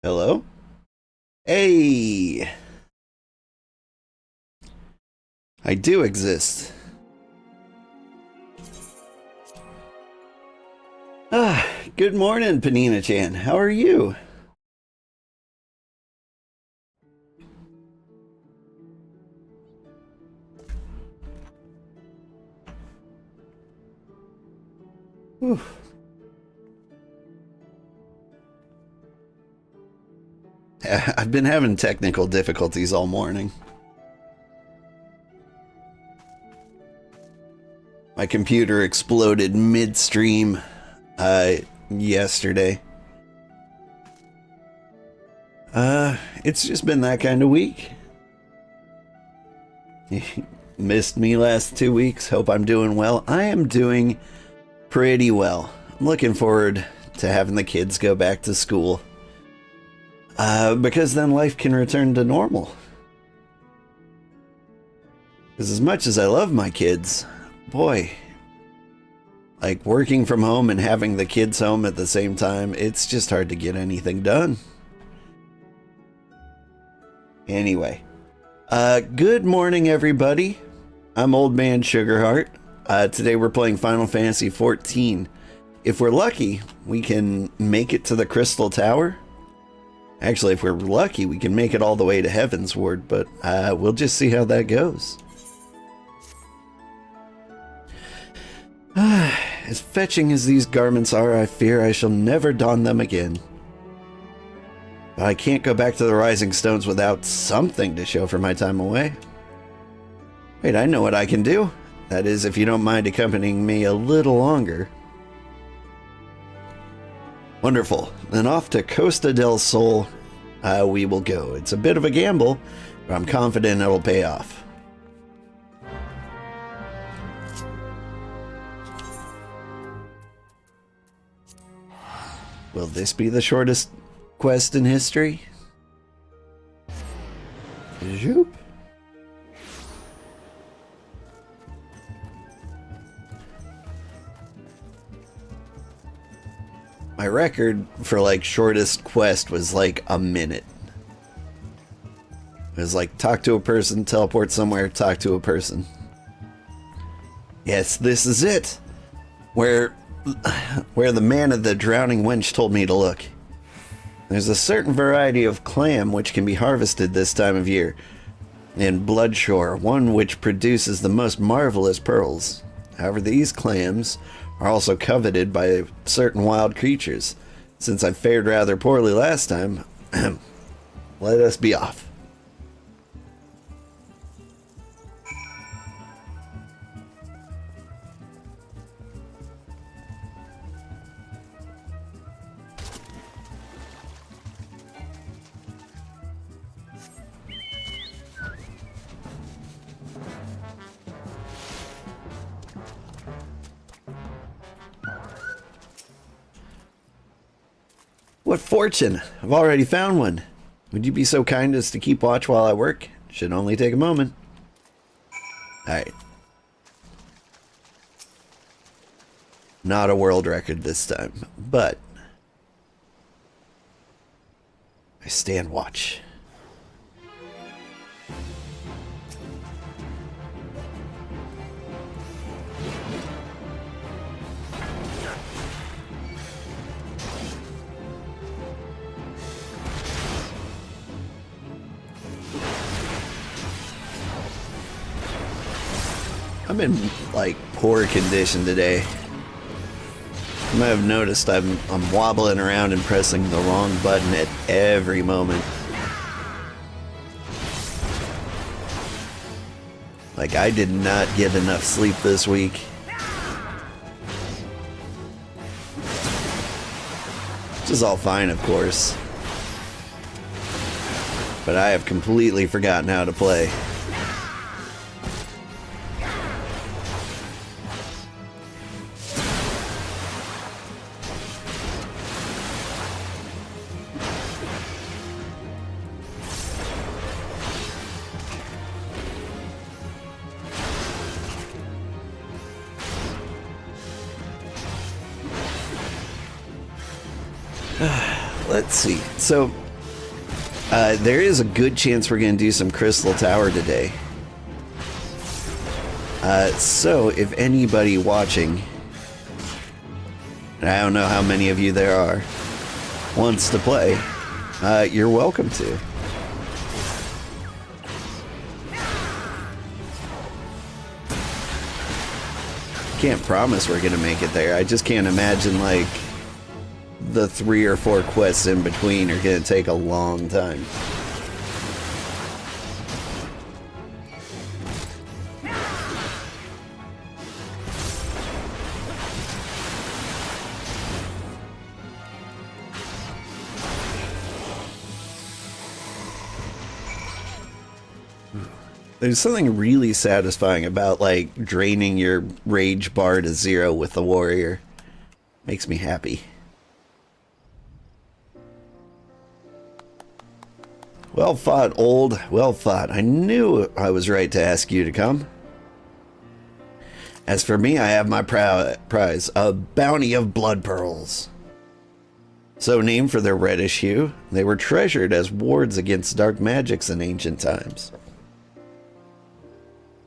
Hello? Hey! I do exist. Good morning, Panina-chan. How are you? Whew. I've been having technical difficulties all morning. My computer exploded midstream yesterday. It's just been that kind of week. Missed me last 2 weeks. Hope I'm doing well. I am doing pretty well. I'm looking forward to having the kids go back to school. Because then life can return to normal. Because as much as I love my kids, boy, like working from home and having the kids home at the same time, it's just hard to get anything done. Anyway, good morning, everybody. I'm Old Man Sugarheart. Today we're playing Final Fantasy XIV. If we're lucky, we can make it to the Crystal Tower. Actually, if we're lucky, we can make it all the way to Heavensward, but we'll just see how that goes. As fetching as these garments are, I fear I shall never don them again. But I can't go back to the Rising Stones without something to show for my time away. Wait, I know what I can do. That is, if you don't mind accompanying me a little longer. Wonderful. Then off to Costa del Sol we will go. It's a bit of a gamble, but I'm confident it'll pay off. Will this be the shortest quest in history? Zoop. My record for like shortest quest was like a minute. It was like talk to a person, teleport somewhere, talk to a person. Yes, this is it. Where the man of the drowning wench told me to look. There's a certain variety of clam which can be harvested this time of year. In Bloodshore, one which produces the most marvelous pearls. However, these clams are also coveted by certain wild creatures. Since I fared rather poorly last time, let us be off. What fortune! I've already found one. Would you be so kind as to keep watch while I work? Should only take a moment. Alright. Not a world record this time, but I stand watch. I'm in like poor condition today. You might have noticed I'm wobbling around and pressing the wrong button at every moment. Like I did not get enough sleep this week. Which is all fine, of course. But I have completely forgotten how to play. Let's see. So There is a good chance we're going to do some Crystal Tower today. So if anybody watching, and I don't know how many of you there are, wants to play, you're welcome to. Can't promise we're gonna make it there. I just can't imagine like the 3 or 4 quests in between are gonna take a long time. There's something really satisfying about, like, draining your rage bar to 0 with the warrior. Makes me happy. Well fought, old. Well fought. I knew I was right to ask you to come. As for me, I have my prize, a bounty of blood pearls. So named for their reddish hue, they were treasured as wards against dark magics in ancient times.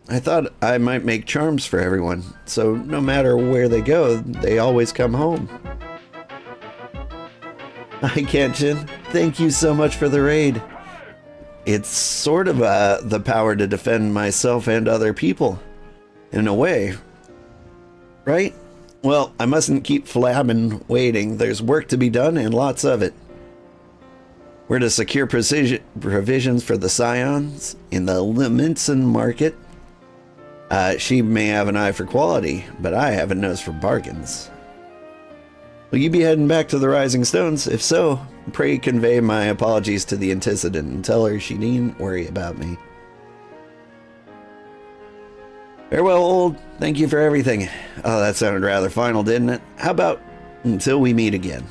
I thought I might make charms for everyone, so no matter where they go, they always come home. Hi, Kenshin. Thank you so much for the raid. It's sort of the power to defend myself and other people, in a way. Right? Well, I mustn't keep flabbing waiting. There's work to be done, and lots of it. We're to secure provisions for the Scions in the Liminson market. She may have an eye for quality, but I have a nose for bargains. Will you be heading back to the Rising Stones? If so, pray convey my apologies to the antecedent and tell her she needn't worry about me. Farewell, old. Thank you for everything. Oh, that sounded rather final, didn't it? How about until we meet again?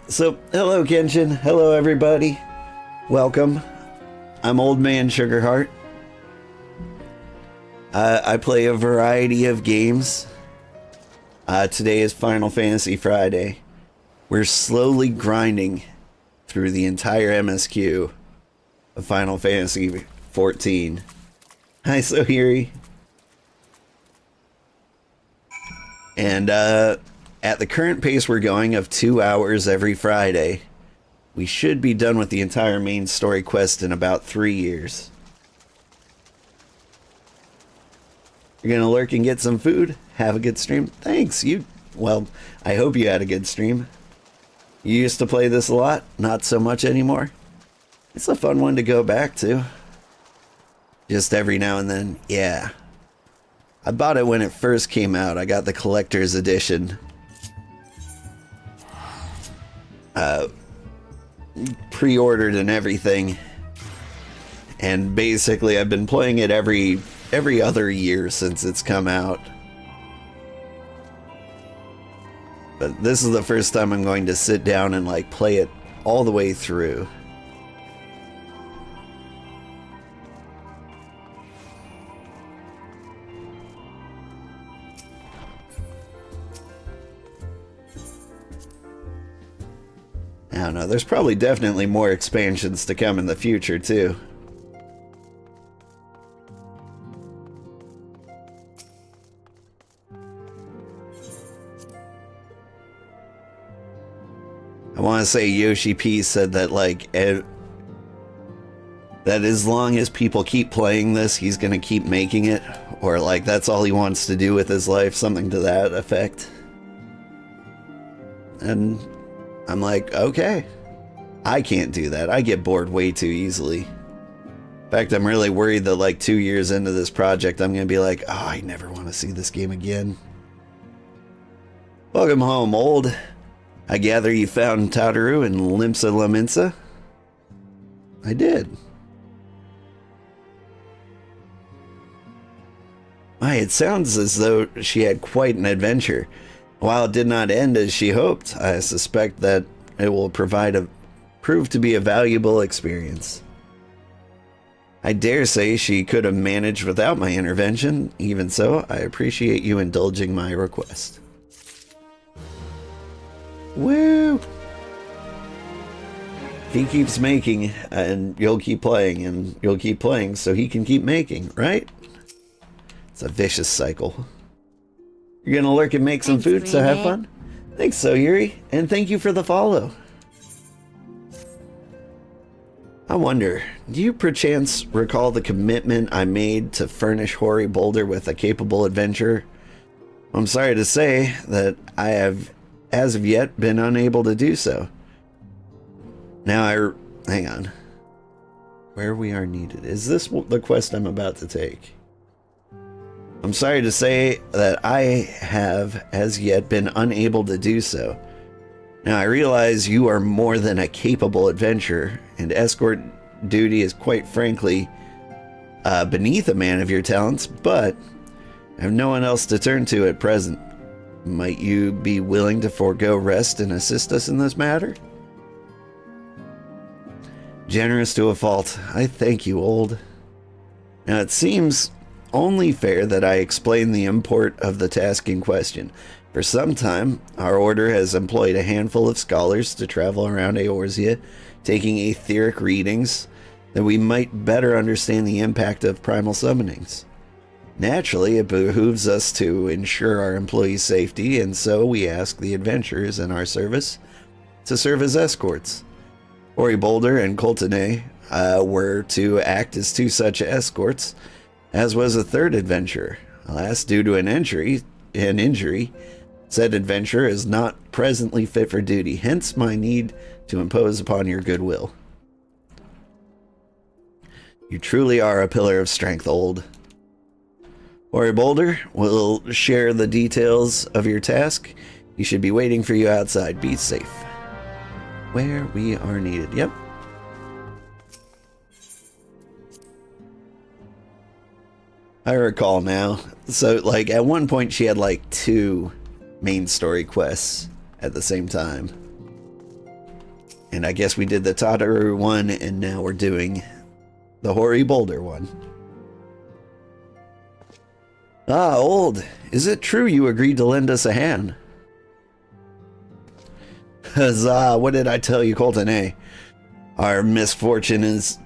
So, hello, Kenshin. Hello, everybody. Welcome. I'm Old Man Sugarheart. I play a variety of games. Today is Final Fantasy Friday. We're slowly grinding through the entire MSQ of Final Fantasy 14. Hi, Sohiri. And at the current pace we're going of 2 hours every Friday, we should be done with the entire main story quest in about 3 years. You're gonna lurk and get some food? Have a good stream? Thanks, well, I hope you had a good stream. You used to play this a lot? Not so much anymore? It's a fun one to go back to. Just every now and then, yeah. I bought it when it first came out. I got the collector's edition. Pre-ordered and everything, and basically I've been playing it every other year since it's come out, but this is the first time I'm going to sit down and like play it all the way through. I don't know, there's probably definitely more expansions to come in the future, too. I want to say Yoshi P said that, like, that as long as people keep playing this, he's gonna keep making it. Or, like, that's all he wants to do with his life, something to that effect. And I'm like, okay. I can't do that. I get bored way too easily. In fact, I'm really worried that like 2 years into this project, I'm going to be like, oh, I never want to see this game again. Welcome home, old. I gather you found Tataru and Limsa Laminsa? I did. Why, it sounds as though she had quite an adventure. While it did not end as she hoped, I suspect that it will prove to be a valuable experience. I dare say she could have managed without my intervention. Even so, I appreciate you indulging my request. Woo! If he keeps making, and you'll keep playing, and you'll keep playing, so he can keep making, right? It's a vicious cycle. You're gonna lurk and make some food, so have fun. Thanks, so Yuri, and thank you for the follow. I wonder, do you perchance recall the commitment I made to furnish Hoary Boulder with a capable adventurer? I'm sorry to say that I have, as of yet, been unable to do so. Now hang on. Where we are needed. Is this the quest I'm about to take? I'm sorry to say that I have, as yet, been unable to do so. Now, I realize you are more than a capable adventurer, and escort duty is quite frankly beneath a man of your talents, but I have no one else to turn to at present. Might you be willing to forego rest and assist us in this matter? Generous to a fault. I thank you, old. Now, it seems only fair that I explain the import of the task in question. For some time, our order has employed a handful of scholars to travel around Eorzea, taking etheric readings, that we might better understand the impact of primal summonings. Naturally, it behooves us to ensure our employees' safety, and so we ask the adventurers in our service to serve as escorts. Hoary Boulder and Coltonay were to act as two such escorts, as was a third adventurer. Alas, due to an injury, said adventurer is not presently fit for duty, hence my need to impose upon your goodwill. You truly are a pillar of strength, old. Hoary Boulder will share the details of your task. He should be waiting for you outside. Be safe. Where we are needed. Yep. I recall now. So, like, at one point she had, like, 2 main story quests at the same time. And I guess we did the Tataru one, and now we're doing the Hoary Boulder one. Ah, old. Is it true you agreed to lend us a hand? Huzzah, what did I tell you, Colton? Our misfortune has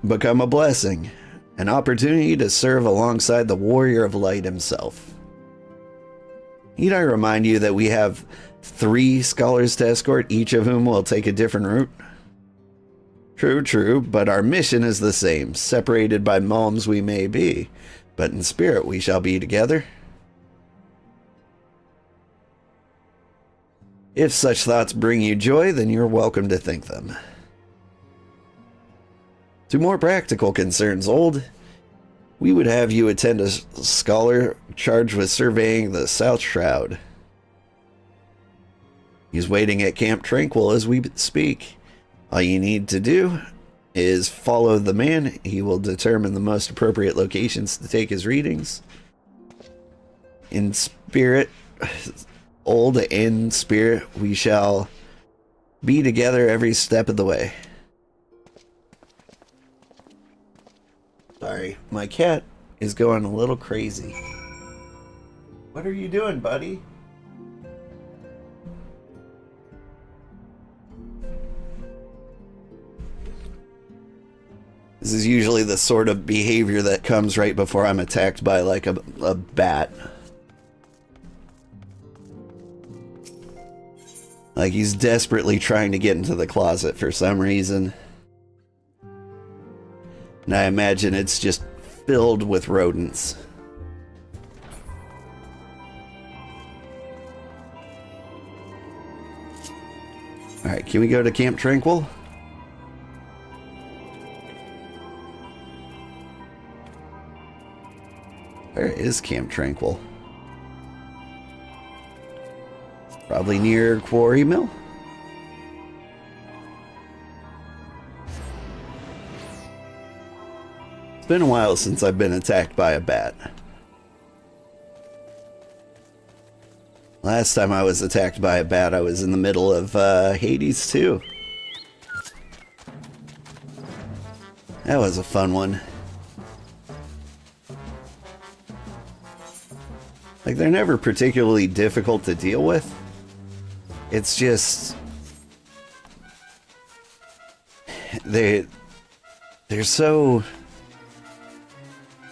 become a blessing. An opportunity to serve alongside the warrior of light himself. Need I remind you that we have 3 scholars to escort, each of whom will take a different route? True, but our mission is the same. Separated by malms we may be, but in spirit we shall be together. If such thoughts bring you joy, then you're welcome to think them. To more practical concerns, old, we would have you attend a scholar charged with surveying the South Shroud. He's waiting at Camp Tranquil as we speak. All you need to do is follow the man. He will determine the most appropriate locations to take his readings. In spirit, old, in spirit, we shall be together every step of the way. Sorry, my cat is going a little crazy. What are you doing, buddy? This is usually the sort of behavior that comes right before I'm attacked by, like, a bat. Like, he's desperately trying to get into the closet for some reason. And I imagine it's just filled with rodents. Alright, can we go to Camp Tranquil? Where is Camp Tranquil? Probably near Quarry Mill. It's been a while since I've been attacked by a bat. Last time I was attacked by a bat, I was in the middle of Hades 2. That was a fun one. Like, they're never particularly difficult to deal with. It's just... they're so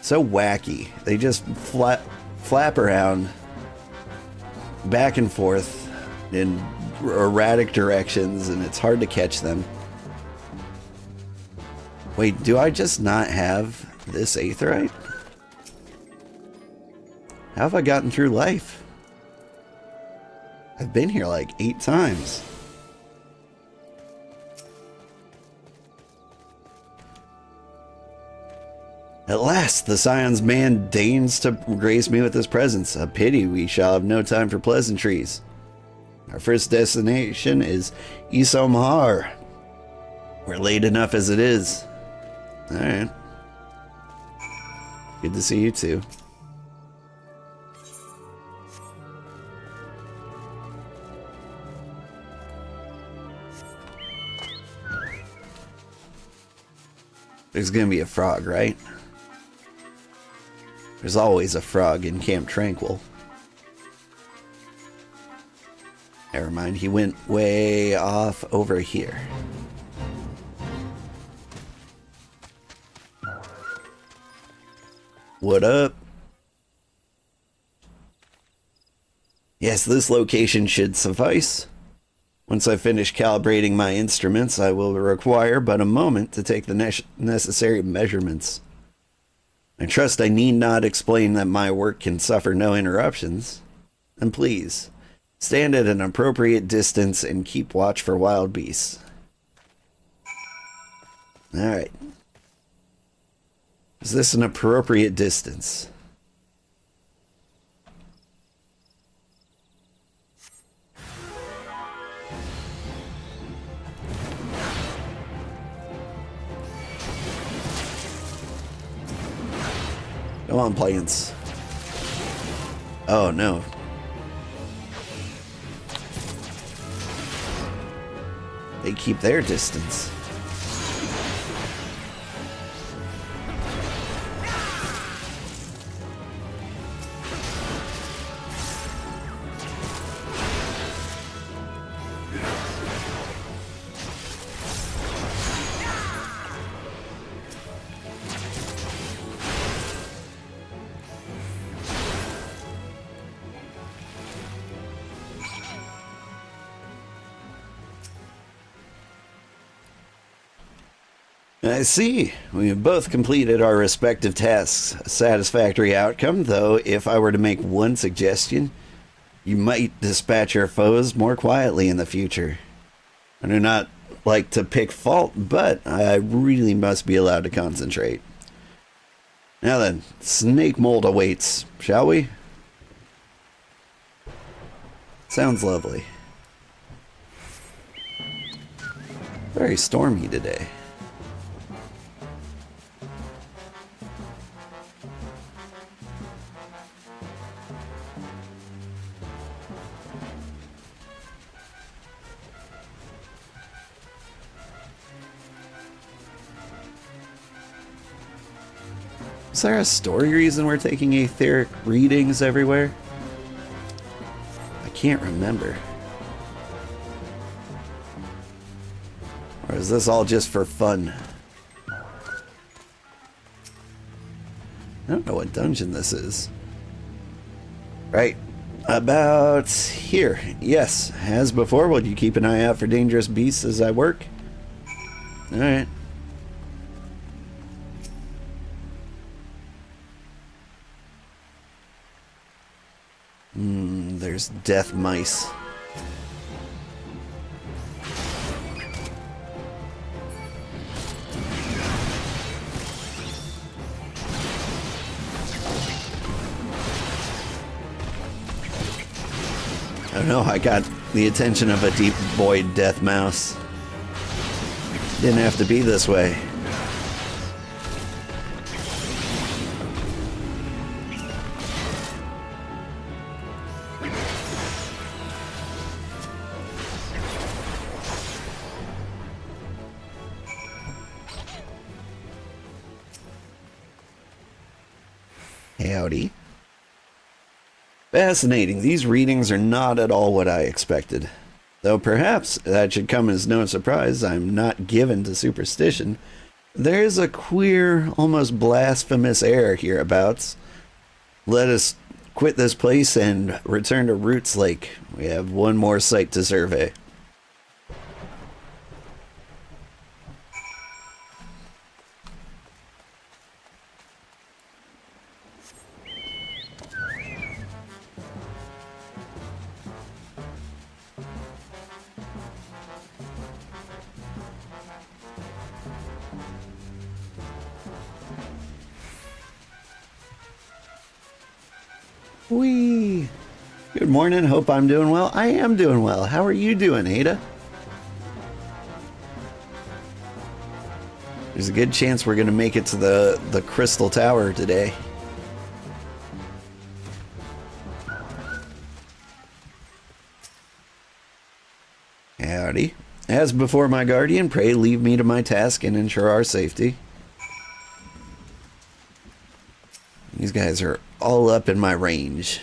wacky. They just flap around back and forth in erratic directions, and it's hard to catch them. Wait, do I just not have this aetheryte? How have I gotten through life? I've been here like 8 times. At last, the Scion's man deigns to grace me with his presence. A pity we shall have no time for pleasantries. Our first destination is Ishgard. We're late enough as it is. Alright. Good to see you too. There's gonna be a frog, right? There's always a frog in Camp Tranquil. Never mind, he went way off over here. What up? Yes, this location should suffice. Once I finish calibrating my instruments, I will require but a moment to take the necessary measurements. I trust I need not explain that my work can suffer no interruptions. And please, stand at an appropriate distance and keep watch for wild beasts. Alright. Is this an appropriate distance? Come on, plants. Oh, no. They keep their distance. I see. We have both completed our respective tasks. A satisfactory outcome, though if I were to make one suggestion, you might dispatch your foes more quietly in the future. I do not like to pick fault, but I really must be allowed to concentrate. Now then, snake mold awaits, shall we? Sounds lovely. Very stormy today. Is there a story reason we're taking etheric readings everywhere? I can't remember. Or is this all just for fun? I don't know what dungeon this is. Right. About here. Yes. As before, will you keep an eye out for dangerous beasts as I work? Alright. There's death mice. I don't know, I got the attention of a deep void death mouse. Didn't have to be this way. Howdy. Fascinating. These readings are not at all what I expected. Though perhaps that should come as no surprise, I'm not given to superstition. There's a queer, almost blasphemous air hereabouts. Let us quit this place and return to Roots Lake. We have one more site to survey. Whee! Good morning, hope I'm doing well. I am doing well. How are you doing, Ada? There's a good chance we're going to make it to the Crystal Tower today. Howdy. As before, my guardian, pray leave me to my task and ensure our safety. These guys are all up in my range.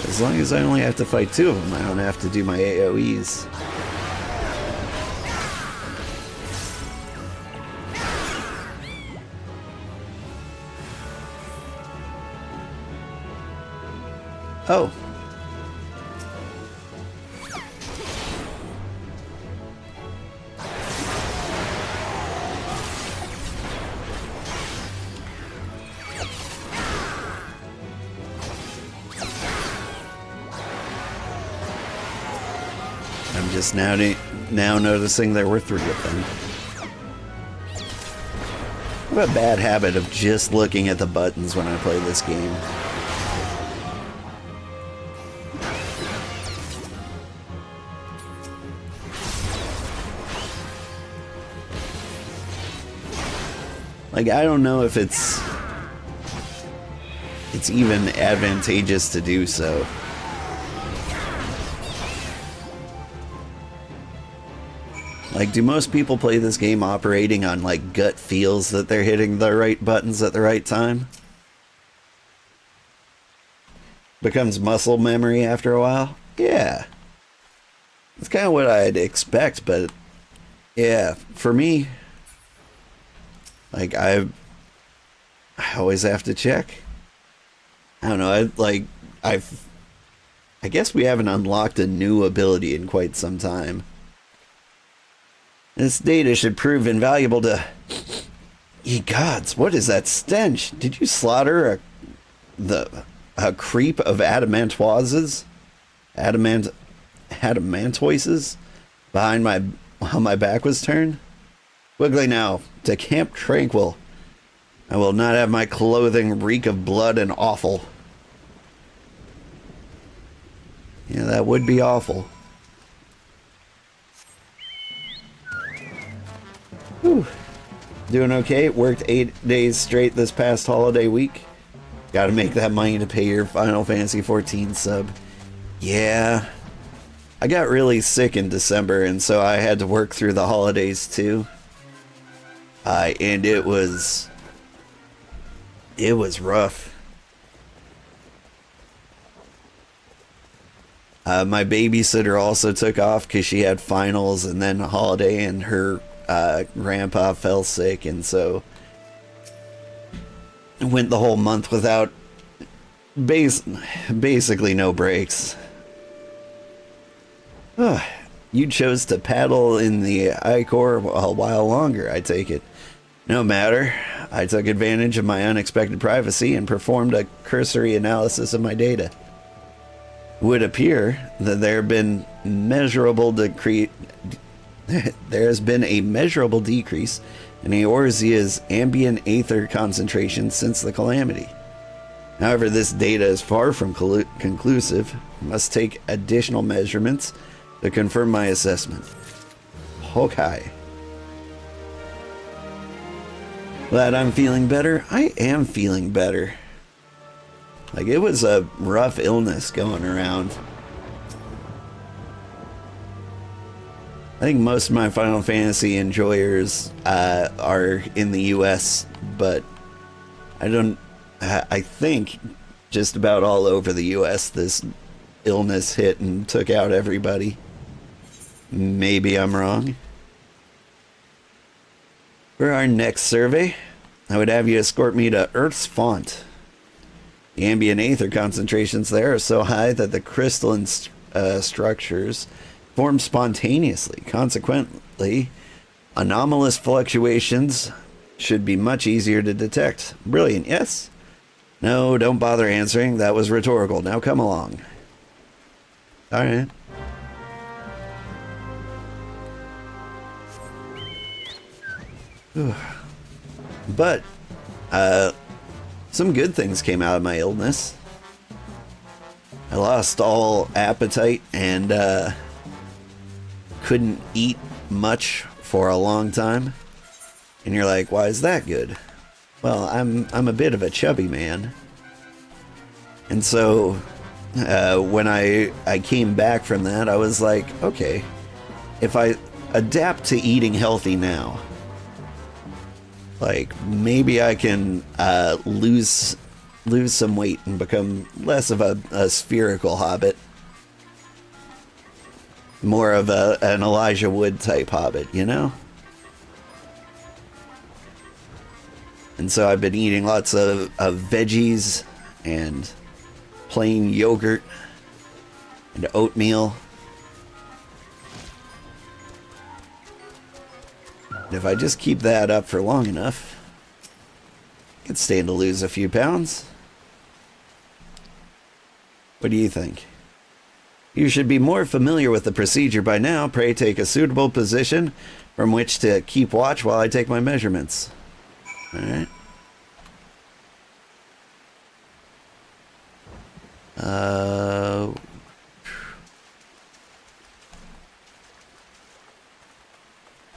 As long as I only have to fight 2 of them, I don't have to do my AoEs. Oh. I'm just now noticing there were 3 of them. I have a bad habit of just looking at the buttons when I play this game. Like, I don't know if it's even advantageous to do so. Like, do most people play this game operating on, like, gut feels that they're hitting the right buttons at the right time? Becomes muscle memory after a while? Yeah. That's kind of what I'd expect, but yeah, for me, like, I always have to check. I don't know, I guess we haven't unlocked a new ability in quite some time. This data should prove invaluable to... Ye gods, what is that stench? Did you slaughter a creep of adamantoises? Adamantoises? While my back was turned? Quickly now, to Camp Tranquil. I will not have my clothing reek of blood and offal. Yeah, that would be awful. Whew. Doing okay. Worked 8 days straight this past holiday week. Gotta make that money to pay your Final Fantasy XIV sub. Yeah. I got really sick in December, and so I had to work through the holidays too. And it was rough. My babysitter also took off because she had finals and then a holiday, and her grandpa fell sick, and so went the whole month without basically no breaks. You chose to paddle in the Icor a while longer, I take it. No matter. I took advantage of my unexpected privacy and performed a cursory analysis of my data. It would appear that there has been a measurable decrease in Eorzea's ambient aether concentration since the calamity. However, this data is far from conclusive. I must take additional measurements to confirm my assessment. Okay. Glad I'm feeling better. I am feeling better. Like, it was a rough illness going around. I think most of my Final Fantasy enjoyers are in the US, but I think just about all over the US this illness hit and took out everybody. Maybe I'm wrong. For our next survey, I would have you escort me to Earth's Font. The ambient aether concentrations there are so high that the crystalline structures form spontaneously. Consequently, anomalous fluctuations should be much easier to detect. Brilliant, yes? No, don't bother answering. That was rhetorical. Now come along. All right. But some good things came out of my illness. I lost all appetite and couldn't eat much for a long time. And you're like, why is that good? Well, I'm a bit of a chubby man. And so when I came back from that, I was like, okay, if I adapt to eating healthy now, like, maybe I can lose some weight and become less of a spherical hobbit. More of an Elijah Wood type hobbit, you know? And so I've been eating lots of veggies and plain yogurt and oatmeal. And if I just keep that up for long enough, I can stand to lose a few pounds. What do you think? You should be more familiar with the procedure by now. Pray take a suitable position from which to keep watch while I take my measurements. All right.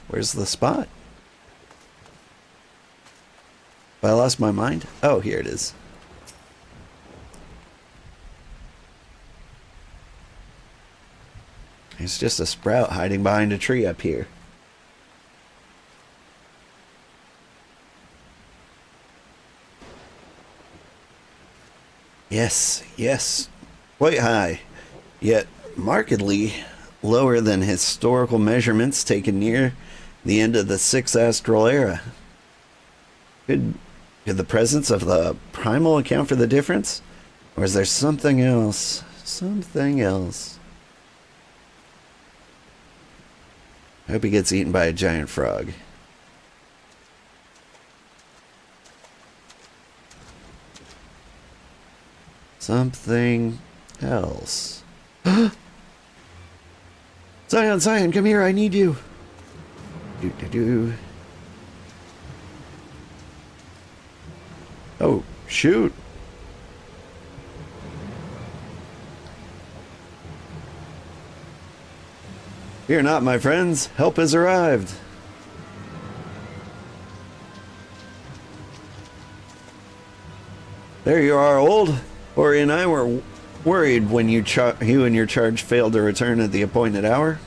Where's the spot? Have I lost my mind? Oh, here it is. It's just a sprout hiding behind a tree up here. Yes, yes. Quite high, yet markedly lower than historical measurements taken near the end of the 6th astral era. Could the presence of the primal account for the difference? Or is there something else? Something else. I hope he gets eaten by a giant frog. Something else. Zion, come here, I need you. Oh, shoot. Fear not, my friends. Help has arrived. There you are, old. Ori and I were worried when you and your charge failed to return at the appointed hour.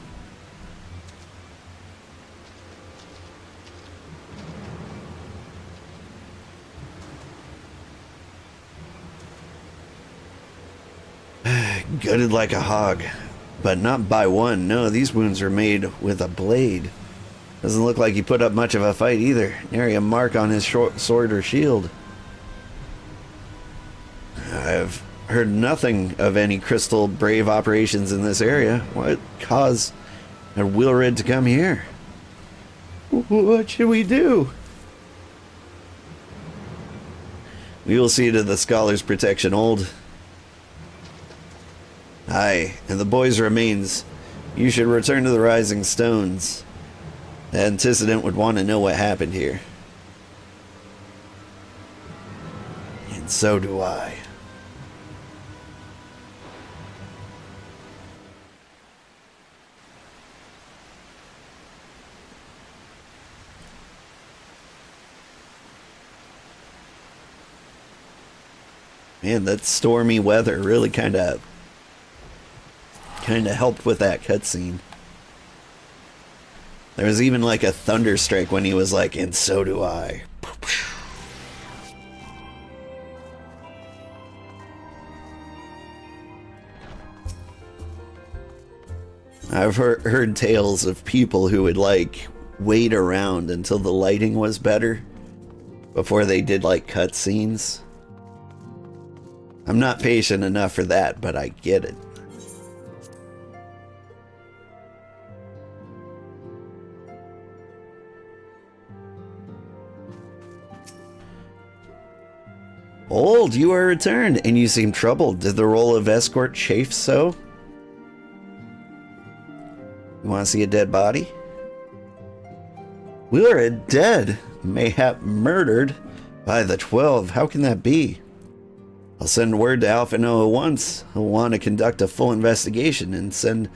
Gutted like a hog, but not by one. No, these wounds are made with a blade. Doesn't look like he put up much of a fight either. Nary a mark on his short sword or shield. I've heard nothing of any crystal brave operations in this area. What caused Wilred to come here? What should we do? We will see to the scholar's protection, old. Aye, and the boy's remains. You should return to the Rising Stones. The antecedent would want to know what happened here. And so do I. Man, that stormy weather really kind of helped with that cutscene. There was even like a thunder strike when he was like, and so do I. I've heard tales of people who would like wait around until the lighting was better before they did like cutscenes. I'm not patient enough for that, but I get it. Old, you are returned, and you seem troubled. Did the role of escort chafe so? You want to see a dead body? We are dead, mayhap murdered by the 12. How can that be? I'll send word to Alpha Noah once. He'll want to conduct a full investigation and send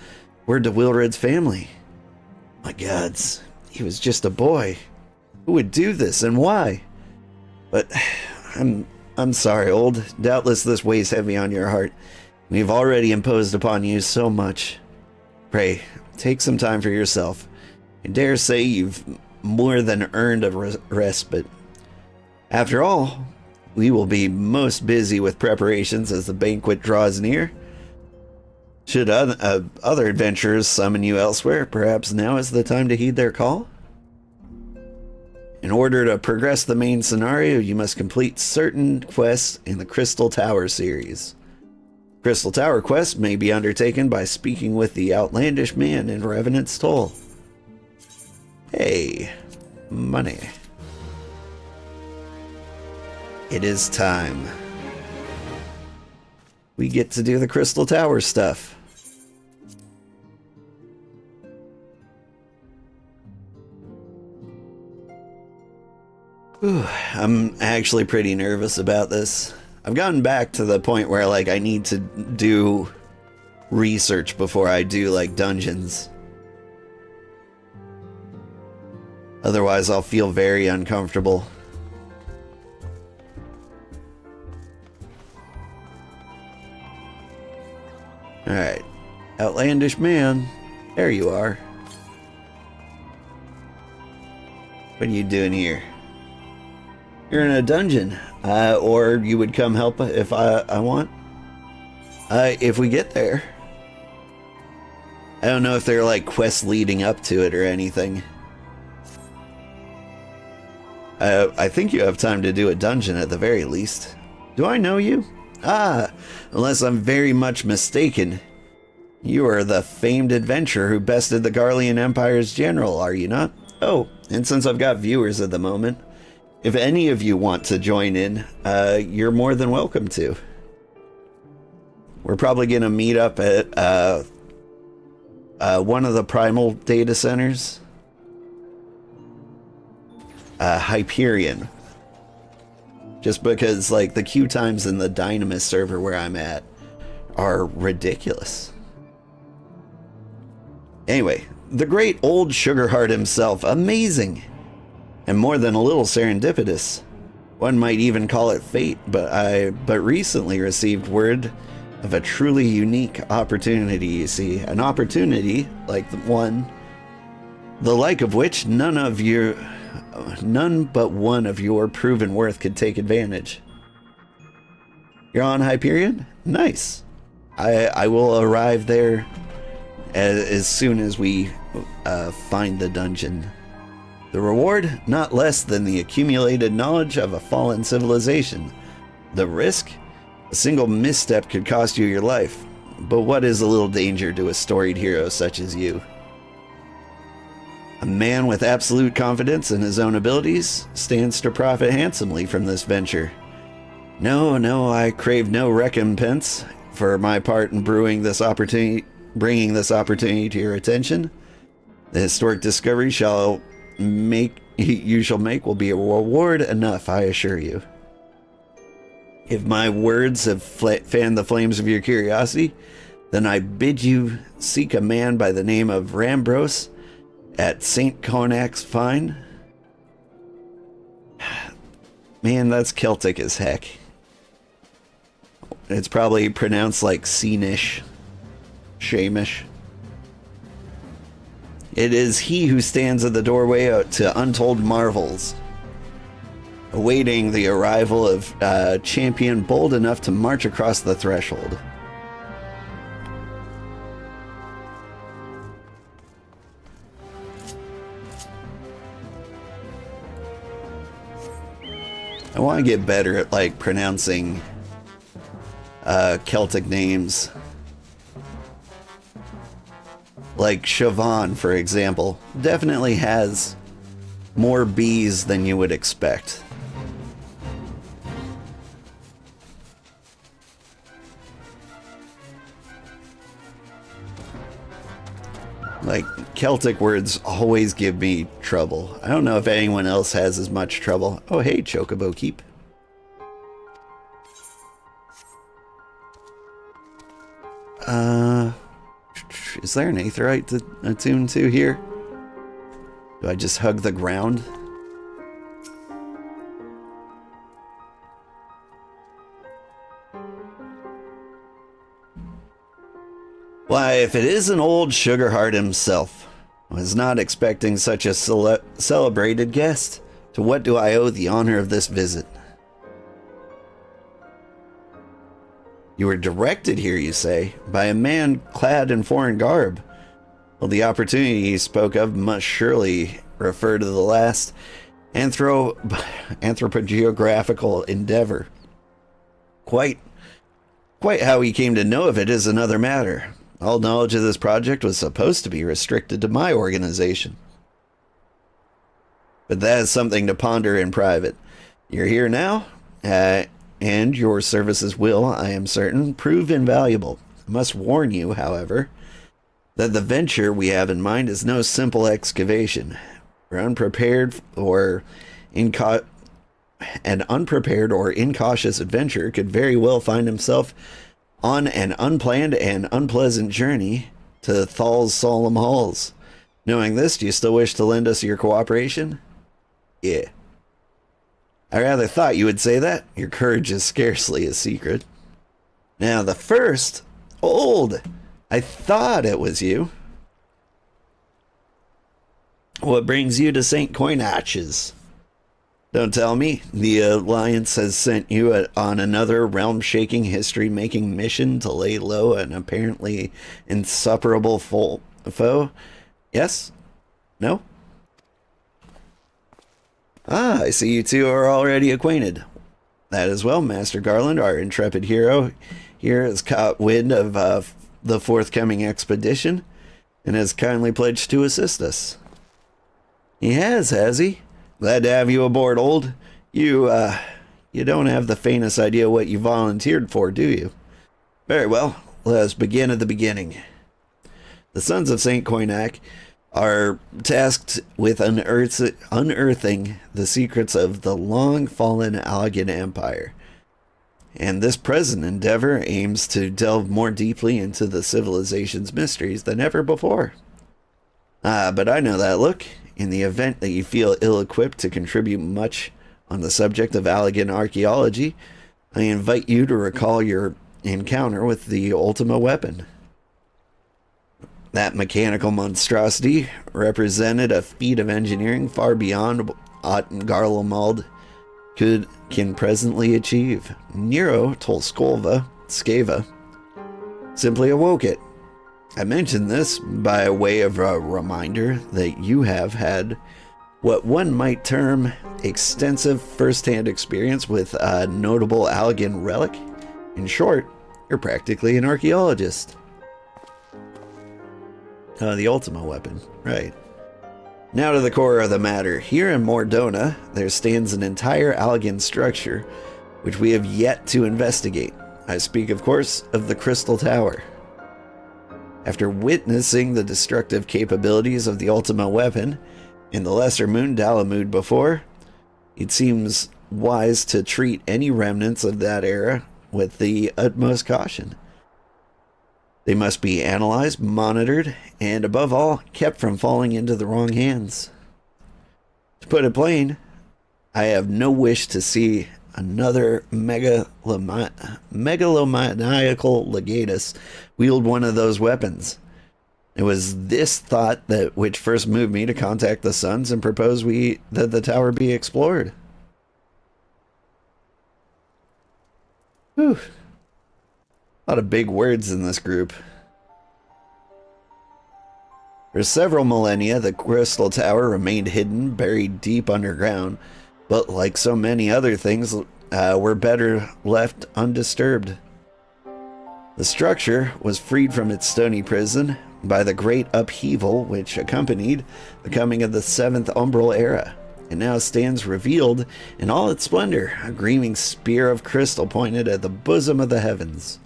word to Wilred's family. My gods, he was just a boy. Who would do this and why? But I'm sorry, Old. Doubtless this weighs heavy on your heart. We've already imposed upon you so much. Pray, take some time for yourself. I dare say you've more than earned a respite. After all, we will be most busy with preparations as the banquet draws near. Should other adventurers summon you elsewhere, perhaps now is the time to heed their call? In order to progress the main scenario, you must complete certain quests in the Crystal Tower series. Crystal Tower quests may be undertaken by speaking with the outlandish man in Revenant's Toll. Hey, money. It is time. We get to do the Crystal Tower stuff. Whew, I'm actually pretty nervous about this. I've gotten back to the point where like I need to do research before I do like dungeons. Otherwise I'll feel very uncomfortable. Alright. Outlandish man. There you are. What are you doing here? You're in a dungeon. Or you would come help if I want. If we get there. I don't know if there are like quests leading up to it or anything. I think you have time to do a dungeon at the very least. Do I know you? Ah, unless I'm very much mistaken. You are the famed adventurer who bested the Garlean Empire's general, are you not? Oh, and since I've got viewers at the moment, if any of you want to join in, you're more than welcome to. We're probably going to meet up at one of the primal data centers. Hyperion. Just because, like, the queue times in the Dynamis server where I'm at are ridiculous. Anyway, the great old Sugarheart himself, amazing. And more than a little serendipitous. One might even call it fate, but recently received word of a truly unique opportunity, you see. An opportunity like the like of which none but one of your proven worth could take advantage. You're on Hyperion? Nice. I will arrive there as soon as we find the dungeon. The reward, not less than the accumulated knowledge of a fallen civilization. The risk? A single misstep could cost you your life. But what is a little danger to a storied hero such as you? A man with absolute confidence in his own abilities stands to profit handsomely from this venture. No, I crave no recompense for my part in bringing this opportunity to your attention. The historic discovery you shall make will be a reward enough, I assure you. If my words have fanned the flames of your curiosity, then I bid you seek a man by the name of Rambros at St. Conach's Fine. Man, that's Celtic as heck. It's probably pronounced like Seanish. Shamish. It is he who stands at the doorway to untold marvels, awaiting the arrival of a champion bold enough to march across the threshold. I want to get better at, like, pronouncing Celtic names. Like Siobhan, for example, definitely has more B's than you would expect. Like, Celtic words always give me trouble. I don't know if anyone else has as much trouble. Oh, hey, Chocobo Keep. Is there an Aetheryte to attune to here? Do I just hug the ground? Why, if it isn't old Sugarheart himself, I was not expecting such a celebrated guest. To what do I owe the honor of this visit? You were directed here, you say, by a man clad in foreign garb. Well, the opportunity you spoke of must surely refer to the last anthropogeographical endeavor. Quite how he came to know of it is another matter. All knowledge of this project was supposed to be restricted to my organization. But that is something to ponder in private. You're here now, and your services will, I am certain, prove invaluable. I must warn you, however, that the venture we have in mind is no simple excavation. An unprepared or incautious adventurer could very well find himself on an unplanned and unpleasant journey to Thal's solemn halls. Knowing this, do you still wish to lend us your cooperation? Yeah. I rather thought you would say that. Your courage is scarcely a secret. Now, the first, old. I thought it was you. What brings you to St. Coinatch's? Don't tell me. The Alliance has sent you on another realm-shaking, history-making mission to lay low an apparently insuperable foe? Yes? No? Ah, I see you two are already acquainted. That as well, Master Garland, our intrepid hero, here has caught wind of the forthcoming expedition and has kindly pledged to assist us. He has he? Glad to have you aboard, old. You don't have the faintest idea what you volunteered for, do you? Very well, let us begin at the beginning. The Sons of St. Coinac are tasked with unearthing the secrets of the long-fallen Allegan Empire. And this present endeavor aims to delve more deeply into the civilization's mysteries than ever before. But I know that look. In the event that you feel ill-equipped to contribute much on the subject of Allegan archaeology, I invite you to recall your encounter with the Ultima weapon. That mechanical monstrosity represented a feat of engineering far beyond what Garlemald can presently achieve. Nero Tolskova, Skeva, simply awoke it. I mention this by way of a reminder that you have had what one might term extensive first-hand experience with a notable Allegan relic. In short, you're practically an archaeologist. The Ultima weapon, right. Now to the core of the matter. Here in Mordona, there stands an entire Allegan structure which we have yet to investigate. I speak, of course, of the Crystal Tower. After witnessing the destructive capabilities of the Ultima weapon in the Lesser Moon Dalamud before, it seems wise to treat any remnants of that era with the utmost caution. They must be analyzed, monitored, and above all, kept from falling into the wrong hands. To put it plain, I have no wish to see another megalomaniacal legatus wield one of those weapons. It was this thought which first moved me to contact the Sons and propose that the tower be explored. Whew. A lot of big words in this group. For several millennia, the Crystal Tower remained hidden, buried deep underground, but like so many other things, were better left undisturbed. The structure was freed from its stony prison by the great upheaval which accompanied the coming of the Seventh Umbral Era. It now stands revealed in all its splendor, a gleaming spear of crystal pointed at the bosom of the heavens.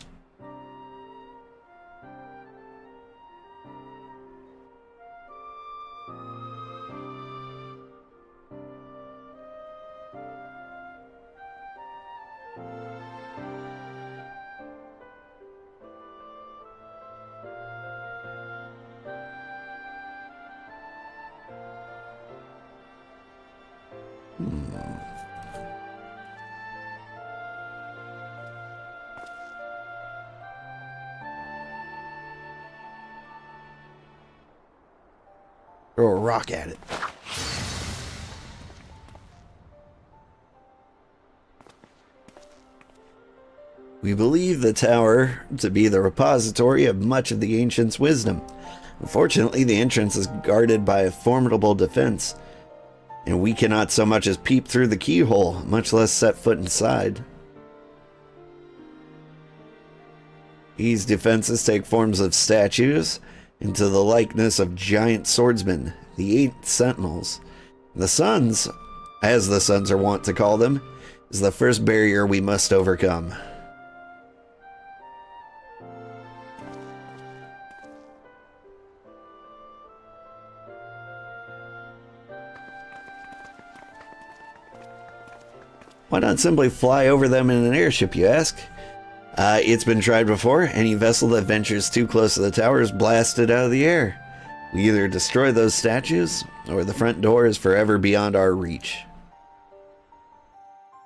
Throw a rock at it. We believe the tower to be the repository of much of the ancients' wisdom. Unfortunately, the entrance is guarded by a formidable defense, and we cannot so much as peep through the keyhole, much less set foot inside. These defenses take forms of statues, into the likeness of giant swordsmen, the 8 sentinels. The Sons, as the Sons are wont to call them, is the first barrier we must overcome. Why not simply fly over them in an airship, you ask? It's been tried before. Any vessel that ventures too close to the tower is blasted out of the air. We either destroy those statues, or the front door is forever beyond our reach.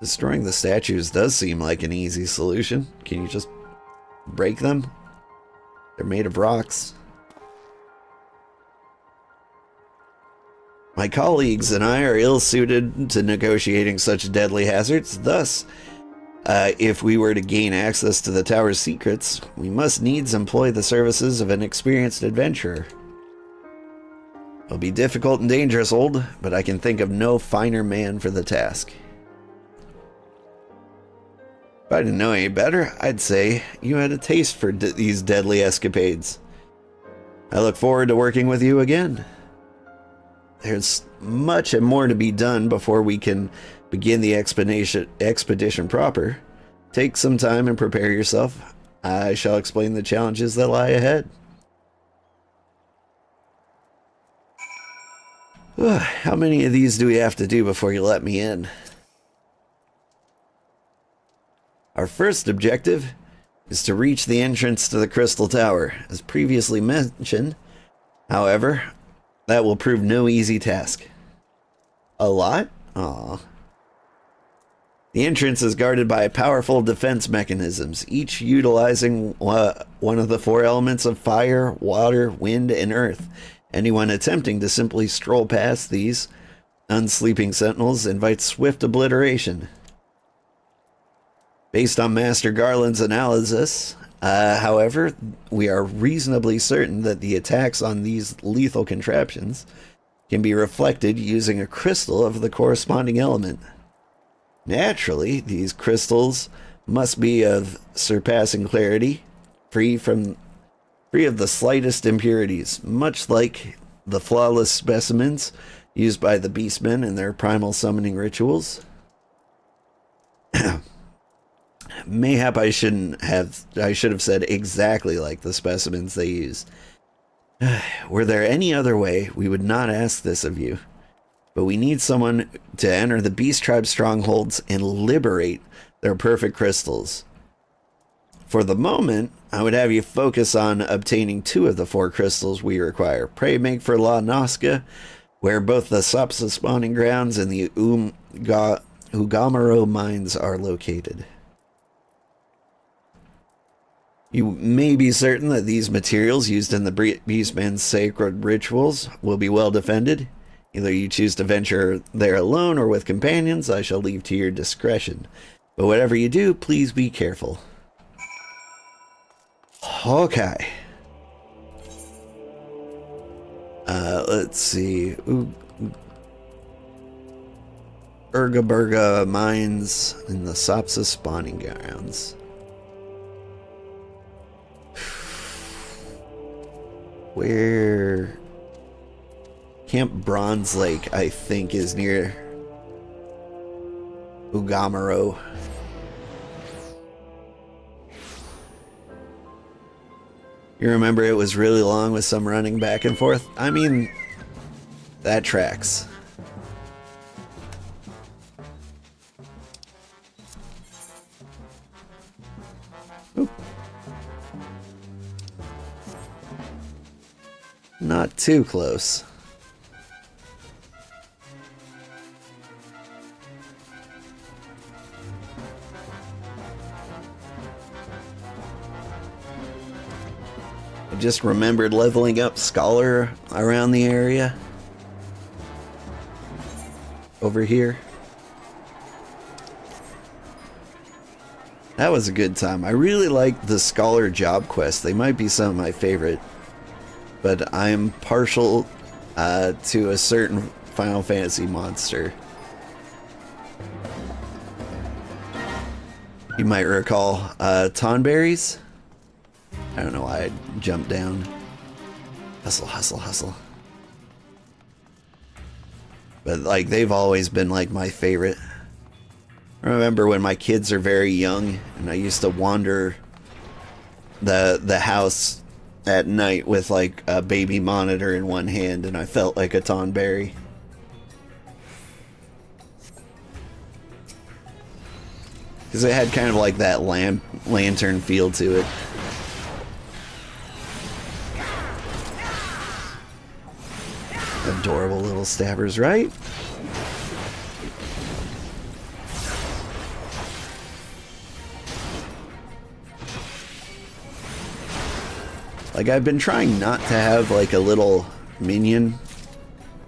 Destroying the statues does seem like an easy solution. Can you just break them? They're made of rocks. My colleagues and I are ill-suited to negotiating such deadly hazards. Thus, if we were to gain access to the tower's secrets, we must needs employ the services of an experienced adventurer. It'll be difficult and dangerous, old, but I can think of no finer man for the task. If I didn't know any better, I'd say you had a taste for these deadly escapades. I look forward to working with you again. There's much and more to be done before we can begin the expedition proper. Take some time and prepare yourself. I shall explain the challenges that lie ahead. How many of these do we have to do before you let me in? Our first objective is to reach the entrance to the Crystal Tower, as previously mentioned. However, that will prove no easy task. A lot? Aww. The entrance is guarded by powerful defense mechanisms, each utilizing one of the 4 elements of fire, water, wind, and earth. Anyone attempting to simply stroll past these unsleeping sentinels invites swift obliteration. Based on Master Garland's analysis, however, we are reasonably certain that the attacks on these lethal contraptions can be reflected using a crystal of the corresponding element. Naturally, these crystals must be of surpassing clarity, free of the slightest impurities, much like the flawless specimens used by the beastmen in their primal summoning rituals. Mayhap I should have said exactly like the specimens they use. Were there any other way, we would not ask this of you. But we need someone to enter the Beast Tribe strongholds and liberate their perfect crystals. For the moment, I would have you focus on obtaining 2 of the 4 crystals we require. Pray make for La Nosca, where both the Sapsa spawning grounds and the Ugamaro mines are located. You may be certain that these materials used in the Beastman's sacred rituals will be well defended. Either you choose to venture there alone or with companions, I shall leave to your discretion. But whatever you do, please be careful. Okay. Let's see. Urgaburga mines in the Sapsa spawning grounds. Where... Camp Bronze Lake, I think, is near Ugamaro. You remember it was really long with some running back and forth? I mean, that tracks. Oop. Not too close. I just remembered leveling up Scholar around the area. Over here. That was a good time. I really liked the Scholar job quests. They might be some of my favorite. But I'm partial to a certain Final Fantasy monster. You might recall Tonberries. I don't know why I jumped down. Hustle, hustle, hustle. But like, they've always been like my favorite. I remember when my kids are very young and I used to wander the house at night with like a baby monitor in one hand and I felt like a Tonberry. Because it had kind of like that lantern feel to it. Adorable little stabbers, right? Like, I've been trying not to have like a little minion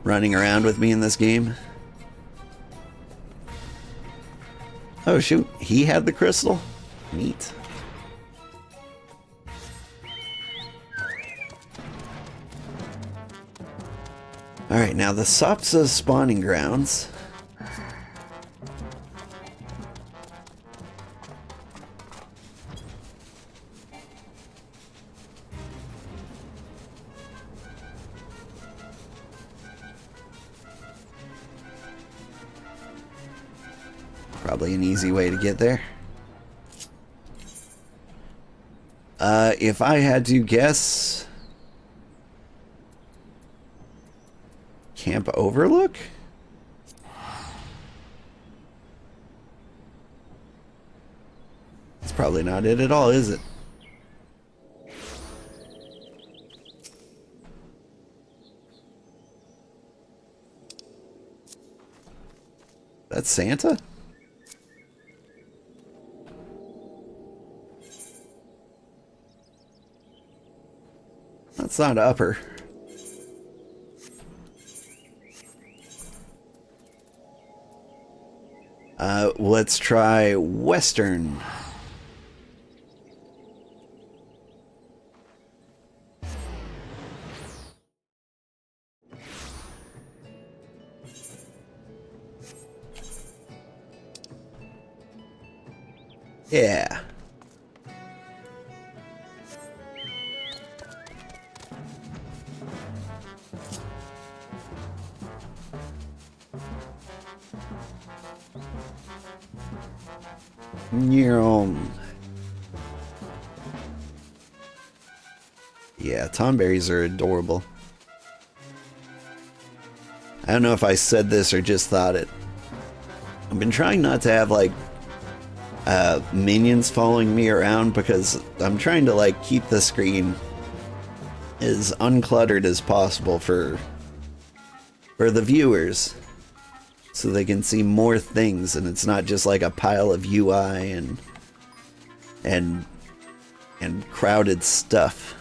running around with me in this game. Oh shoot, he had the crystal? Neat. Alright, now the Sapsa spawning grounds. Probably an easy way to get there. If I had to guess... Camp Overlook? It's probably not it at all, is it? That's Santa? That's not upper. Let's try Western. Yeah. Yeah, Tonberries are adorable. I don't know if I said this or just thought it. I've been trying not to have like minions following me around because I'm trying to like keep the screen as uncluttered as possible for the viewers. so they can see more things and it's not just like a pile of UI and crowded stuff.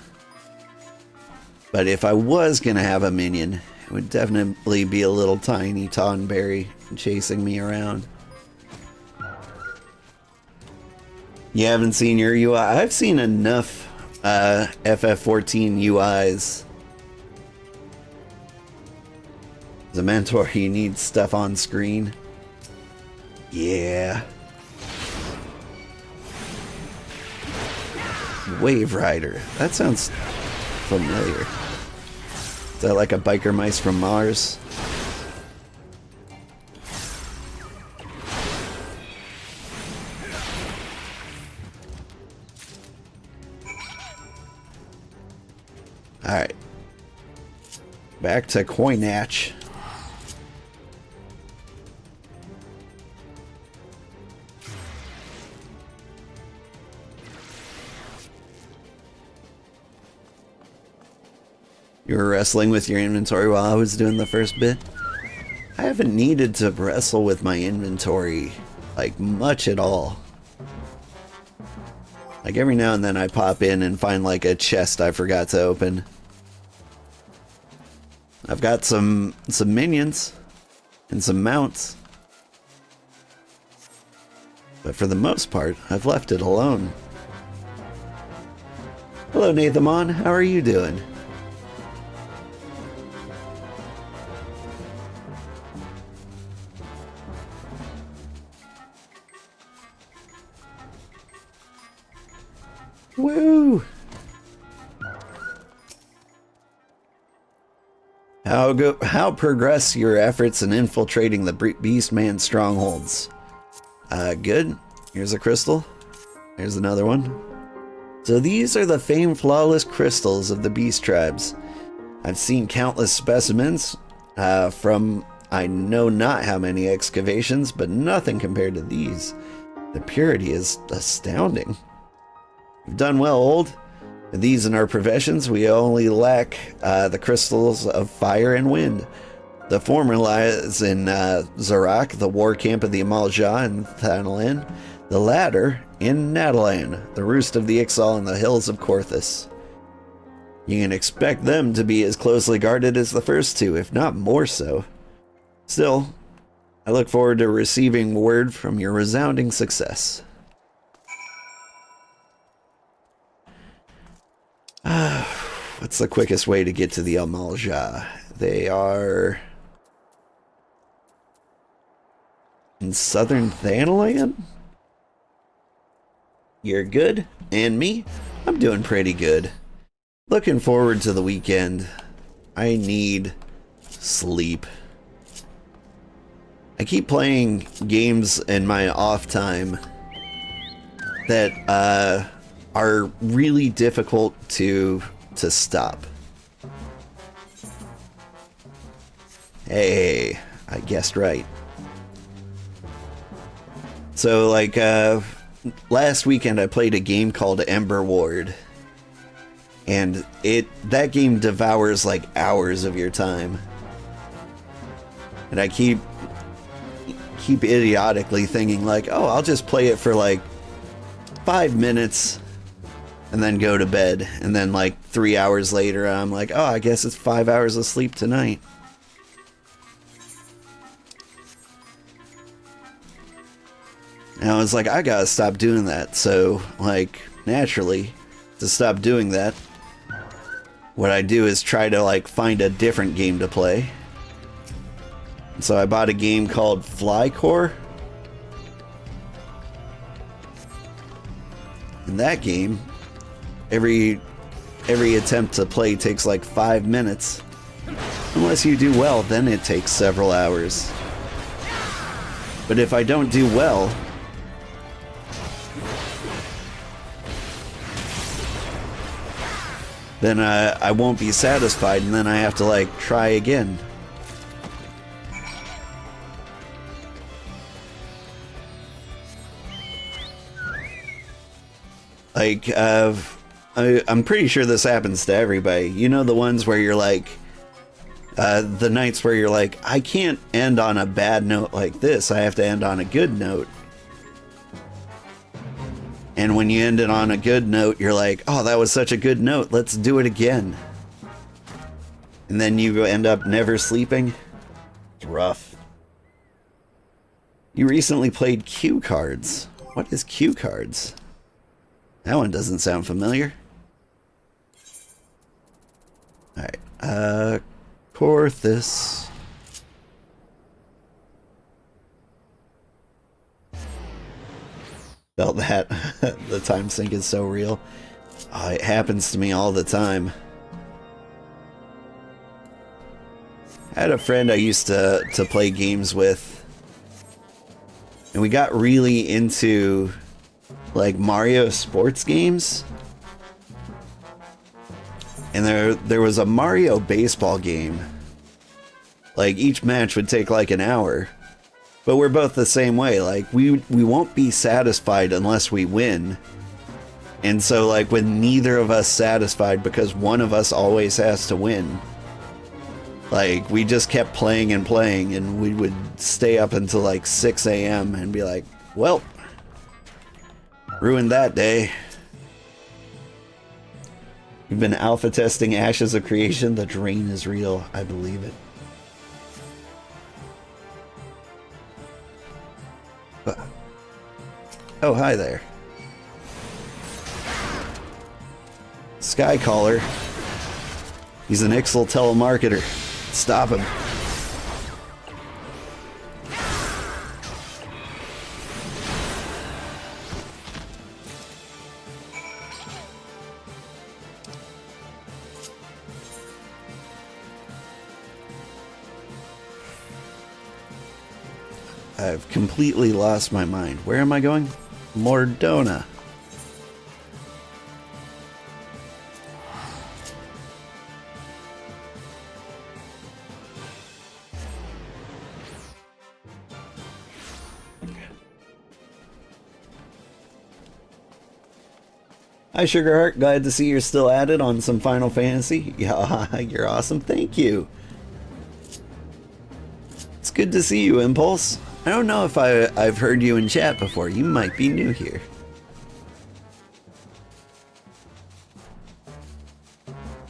But if I was gonna have a minion, it would definitely be a little tiny Tonberry chasing me around. You haven't seen your UI? I've seen enough FF14 UIs. As a mentor, you need stuff on screen. Yeah. Wave Rider. That sounds familiar. Is that like a biker mice from Mars? Alright. Back to Coinatch. You were wrestling with your inventory while I was doing the first bit? I haven't needed to wrestle with my inventory, like, much at all. Like, every now and then I pop in and find, like, a chest I forgot to open. I've got some minions and some mounts. But for the most part, I've left it alone. Hello, Nathamon. How are you doing? Woo! How progress your efforts in infiltrating the Beastman strongholds? Good. Here's a crystal. Here's another one. So these are the famed flawless crystals of the beast tribes. I've seen countless specimens from I know not how many excavations, but nothing compared to these. The purity is astounding. You've done well, old. With these in our professions, we only lack the crystals of fire and wind. The former lies in Zarak, the war camp of the Amalja in Thanalan. The latter in Natalan, the roost of the Ixal in the hills of Korthus. You can expect them to be as closely guarded as the first two, if not more so. Still, I look forward to receiving word from your resounding success. What's the quickest way to get to the Amalja? They are in southern Thanalan? You're good? And me? I'm doing pretty good. Looking forward to the weekend. I need sleep. I keep playing games in my off time that are really difficult to stop. Hey, I guessed right. So like last weekend I played a game called Ember Ward, and that game devours like hours of your time. And I keep idiotically thinking like, oh, I'll just play it for like 5 minutes and then go to bed. And then like 3 hours later, I'm like, oh, I guess it's 5 hours of sleep tonight. And I was like, I gotta stop doing that. So like naturally, to stop doing that, what I do is try to like find a different game to play. And so I bought a game called Flycore. In that game, every attempt to play takes like 5 minutes. Unless you do well, then it takes several hours. But if I don't do well, then I won't be satisfied, and then I have to like try again. Like, I'm pretty sure this happens to everybody. You know the ones where you're like, The nights where you're like, I can't end on a bad note like this. I have to end on a good note. And when you end it on a good note, you're like, oh, that was such a good note. Let's do it again. And then you end up never sleeping. It's rough. You recently played cue cards. What is cue cards? That one doesn't sound familiar. Alright, Porthos. Felt that. The time sink is so real. Oh, it happens to me all the time. I had a friend I used to play games with, and we got really into like Mario sports games. And there was a Mario baseball game. Like each match would take like an hour. But we're both the same way. Like we won't be satisfied unless we win. And so like with neither of us satisfied because one of us always has to win. Like we just kept playing and playing, and we would stay up until like 6 a.m. and be like, well, ruined that day. You've been alpha testing Ashes of Creation. The drain is real. I believe it. Oh, hi there. Skycaller. He's an Ixal telemarketer. Stop him. I've completely lost my mind. Where am I going? Mordona. Hi, Sugarheart. Glad to see you're still at it on some Final Fantasy. Yeah, you're awesome. Thank you. It's good to see you, Impulse. I don't know if I've heard you in chat before. You might be new here.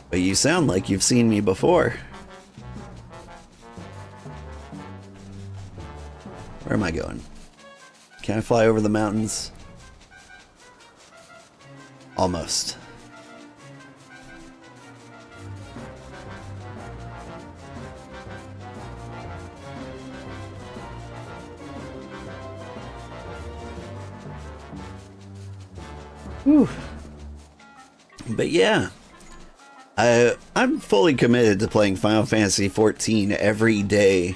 But you sound like you've seen me before. Where am I going? Can I fly over the mountains? Almost. Whew. But yeah, I'm fully committed to playing Final Fantasy XIV every day.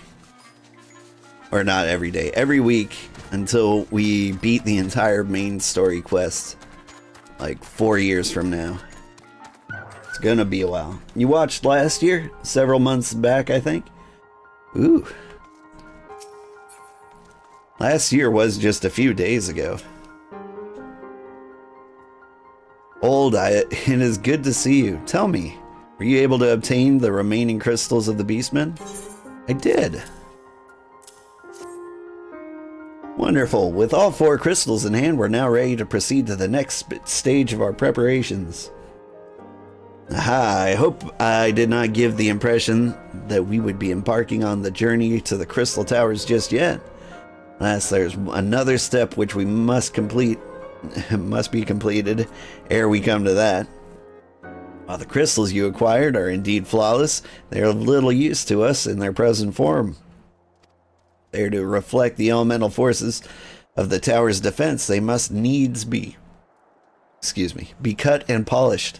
Or not every day, every week until we beat the entire main story quest. Like 4 years from now. It's gonna be a while. You watched last year? Several months back, I think? Ooh. Last year was just a few days ago. It is good to see you. Tell me, were you able to obtain the remaining crystals of the Beastmen? I did. Wonderful. With all 4 crystals in hand, we're now ready to proceed to the next stage of our preparations. Aha, I hope I did not give the impression that we would be embarking on the journey to the Crystal Towers just yet. Last, there's another step which we must complete. Must be completed ere we come to that. While the crystals you acquired are indeed flawless, they are of little use to us in their present form. They are to reflect the elemental forces of the tower's defense. They must needs be cut and polished.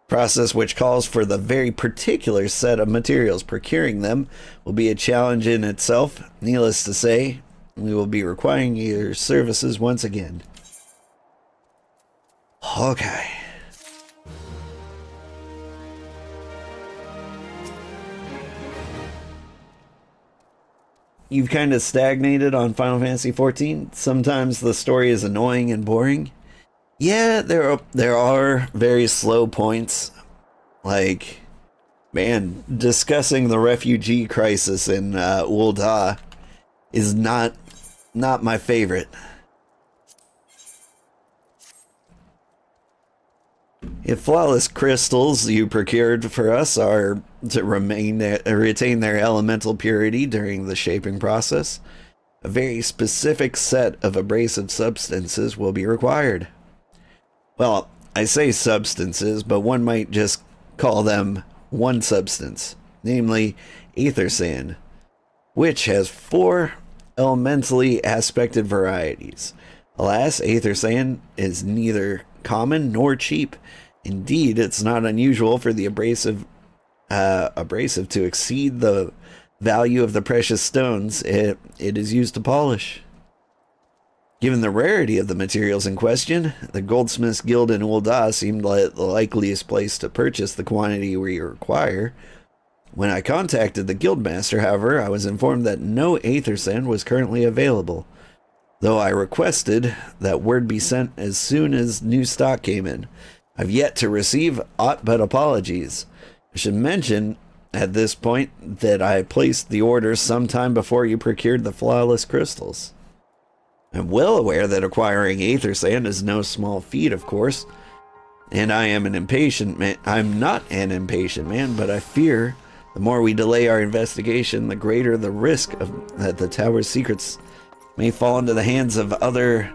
Process which calls for the very particular set of materials. Procuring them will be a challenge in itself. Needless to say, we will be requiring your services once again. Okay. You've kind of stagnated on Final Fantasy XIV. Sometimes the story is annoying and boring. Yeah, there are very slow points. Like, Man, discussing the refugee crisis in Ul'dah is not my favorite. If flawless crystals you procured for us are to retain their elemental purity during the shaping process, a very specific set of abrasive substances will be required. Well, I say substances, but one might just call them one substance, namely aether sand, which has 4 elementally aspected varieties. Alas, aether sand is neither common nor cheap. Indeed, it's not unusual for the abrasive to exceed the value of the precious stones it is used to polish. Given the rarity of the materials in question, the Goldsmiths Guild in Ul'dah seemed like the likeliest place to purchase the quantity we require. When I contacted the Guildmaster, however, I was informed that no aether sand was currently available, though I requested that word be sent as soon as new stock came in. I've yet to receive aught but apologies. I should mention at this point that I placed the order sometime before you procured the flawless crystals. I'm well aware that acquiring aether sand is no small feat, of course, and I am an impatient man. I'm not an impatient man, but I fear the more we delay our investigation, the greater the risk that the tower's secrets may fall into the hands of other,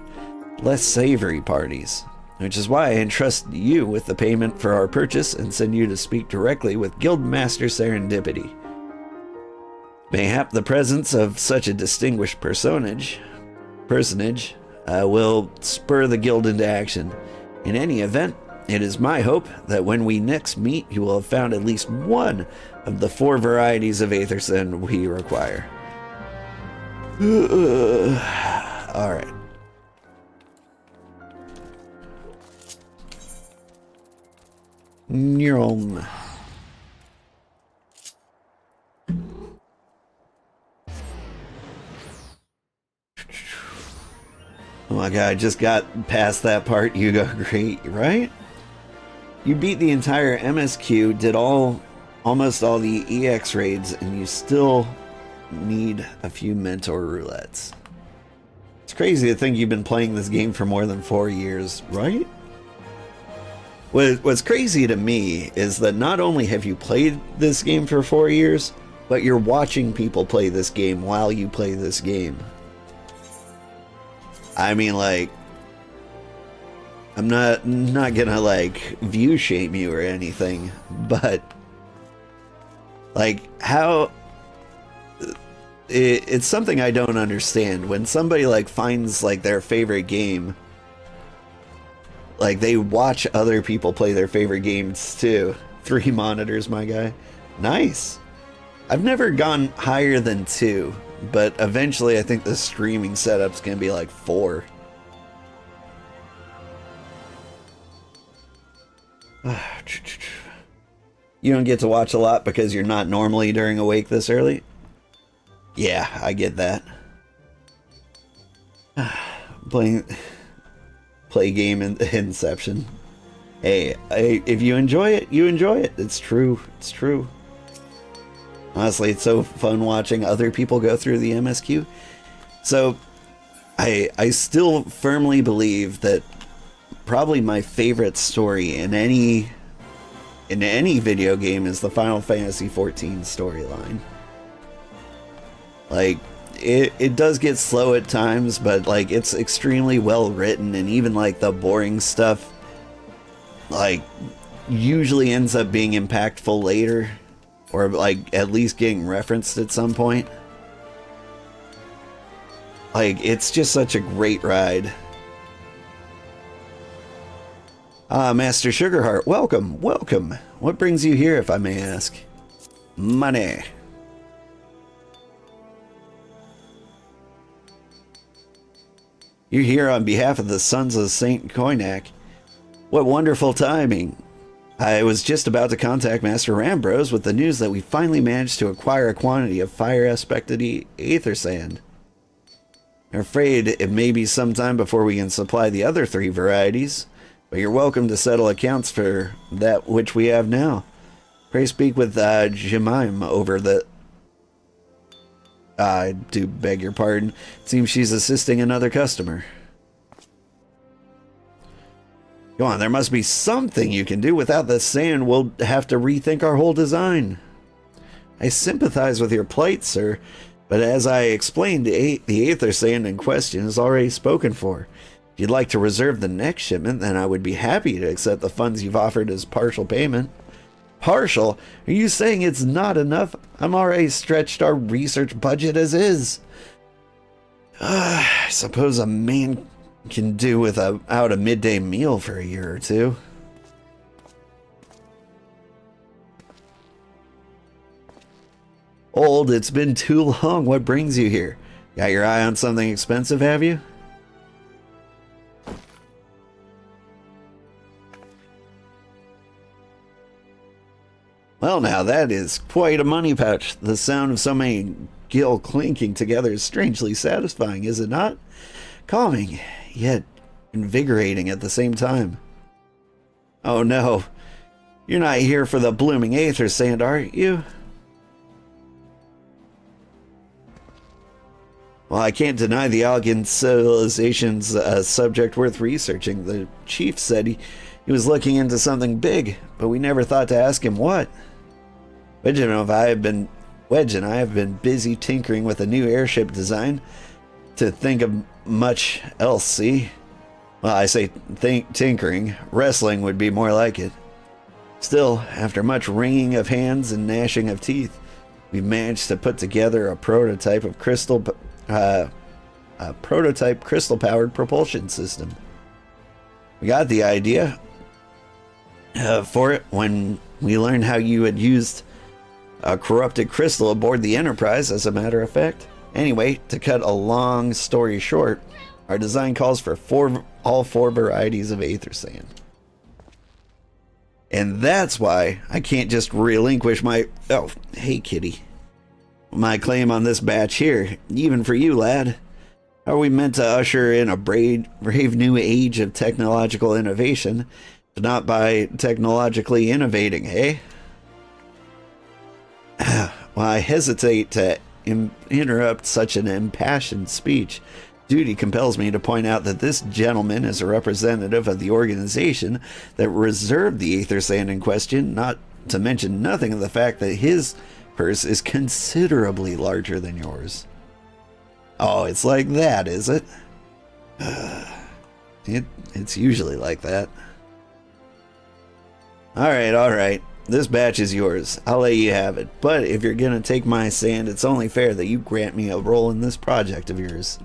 less savory parties. Which is why I entrust you with the payment for our purchase and send you to speak directly with Guildmaster Serendipity. Mayhap the presence of such a distinguished personage will spur the guild into action. In any event, it is my hope that when we next meet, you will have found at least one of the 4 varieties of aether sand we require. Alright. Neuron. Oh my god, I just got past that part. You go great, right? You beat the entire MSQ, did almost all the EX raids, and you still need a few mentor roulettes. It's crazy to think you've been playing this game for more than 4 years, right? What's crazy to me is that not only have you played this game for 4 years, but you're watching people play this game while you play this game. I mean, like, I'm not gonna, like, view shame you or anything, but, like, how... It's something I don't understand. When somebody, like, finds, like, their favorite game... Like, they watch other people play their favorite games, too. 3 monitors, my guy. Nice. I've never gone higher than 2, but eventually I think the streaming setup's gonna be like 4. You don't get to watch a lot because you're not normally during awake this early? Yeah, I get that. Play game in Inception. Hey, if you enjoy it, you enjoy it. It's true. It's true. Honestly, it's so fun watching other people go through the MSQ. So, I still firmly believe that probably my favorite story in any video game is the Final Fantasy XIV storyline. Like, it does get slow at times, but like it's extremely well written, and even like the boring stuff like usually ends up being impactful later, or like at least getting referenced at some point. Like, it's just such a great ride. Master Sugarheart, welcome, welcome. What brings you here, if I may ask? Money. You're here on behalf of the Sons of Saint Koinak. What wonderful timing. I was just about to contact Master Rambros with the news that we finally managed to acquire a quantity of fire-aspected aether sand. I'm afraid it may be some time before we can supply the other 3 varieties, but you're welcome to settle accounts for that which we have now. Pray speak with Jemime over the... I do beg your pardon. Seems she's assisting another customer. Go on, there must be something you can do. Without the sand, we'll have to rethink our whole design. I sympathize with your plight, sir, but as I explained, the aether sand in question is already spoken for. If you'd like to reserve the next shipment, then I would be happy to accept the funds you've offered as partial payment. Partial? Are you saying it's not enough? I'm already stretched our research budget as is. I suppose a man can do without a midday meal for a year or two. Old, it's been too long. What brings you here? Got your eye on something expensive, have you? Well, now that is quite a money pouch. The sound of so many gill clinking together is strangely satisfying, is it not? Calming, yet invigorating at the same time. Oh no, you're not here for the blooming aether sand, are you? Well, I can't deny the Algan civilization's a subject worth researching. The chief said he was looking into something big, but we never thought to ask him what. Wedge and I have been busy tinkering with a new airship design to think of much else, see? Well, I say tinkering. Wrestling would be more like it. Still, after much wringing of hands and gnashing of teeth, we've managed to put together a prototype of crystal-powered propulsion system. We got the idea for it when we learned how you had used a corrupted crystal aboard the Enterprise, as a matter of fact. Anyway, to cut a long story short, our design calls for all four varieties of aether sand. And that's why I can't just relinquish my... Oh, hey, kitty. My claim on this batch here, even for you, lad. How are we meant to usher in a brave new age of technological innovation, but not by technologically innovating, eh? Well, I hesitate to interrupt such an impassioned speech. Duty compels me to point out that this gentleman is a representative of the organization that reserved the aether sand in question, not to mention nothing of the fact that his purse is considerably larger than yours. Oh, it's like that, is it? It's usually like that. Alright. This batch is yours. I'll let you have it. But if you're gonna take my sand, it's only fair that you grant me a role in this project of yours.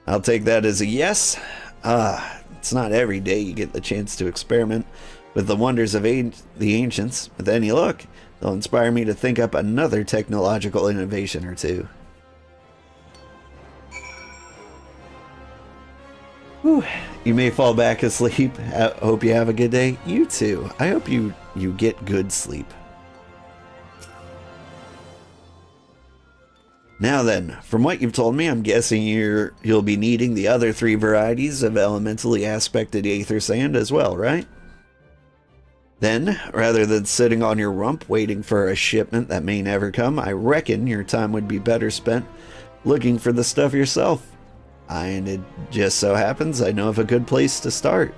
I'll take that as a yes. It's not every day you get the chance to experiment with the wonders of the ancients. With any luck, they'll inspire me to think up another technological innovation or two. Whew. You may fall back asleep. I hope you have a good day. You too. I hope you get good sleep. Now then, from what you've told me, I'm guessing you'll be needing the other three varieties of elementally aspected aether sand as well, right? Then, rather than sitting on your rump waiting for a shipment that may never come, I reckon your time would be better spent looking for the stuff yourself. And it just so happens I know of a good place to start.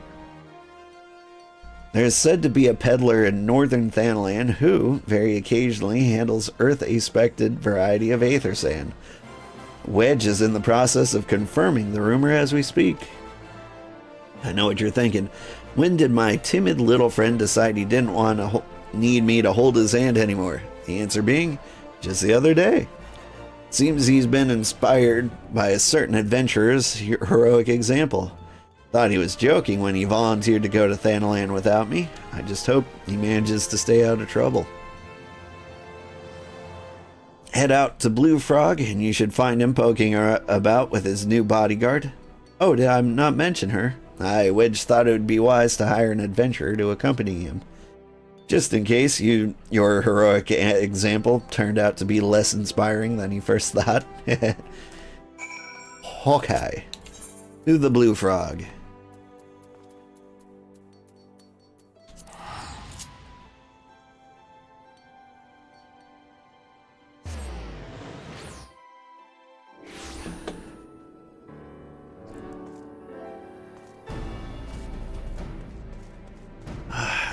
There is said to be a peddler in northern Thanalan who, very occasionally, handles Earth-aspected variety of aether sand. Wedge is in the process of confirming the rumor as we speak. I know what you're thinking. When did my timid little friend decide he didn't need me to hold his hand anymore? The answer being, just the other day. Seems he's been inspired by a certain adventurer's heroic example. Thought he was joking when he volunteered to go to Thanalan without me. I just hope he manages to stay out of trouble. Head out to Blue Frog and you should find him poking about with his new bodyguard. Oh, did I not mention her? Wedge thought it would be wise to hire an adventurer to accompany him. Just in case your heroic example turned out to be less inspiring than you first thought. Hawkeye. To the Blue Frog.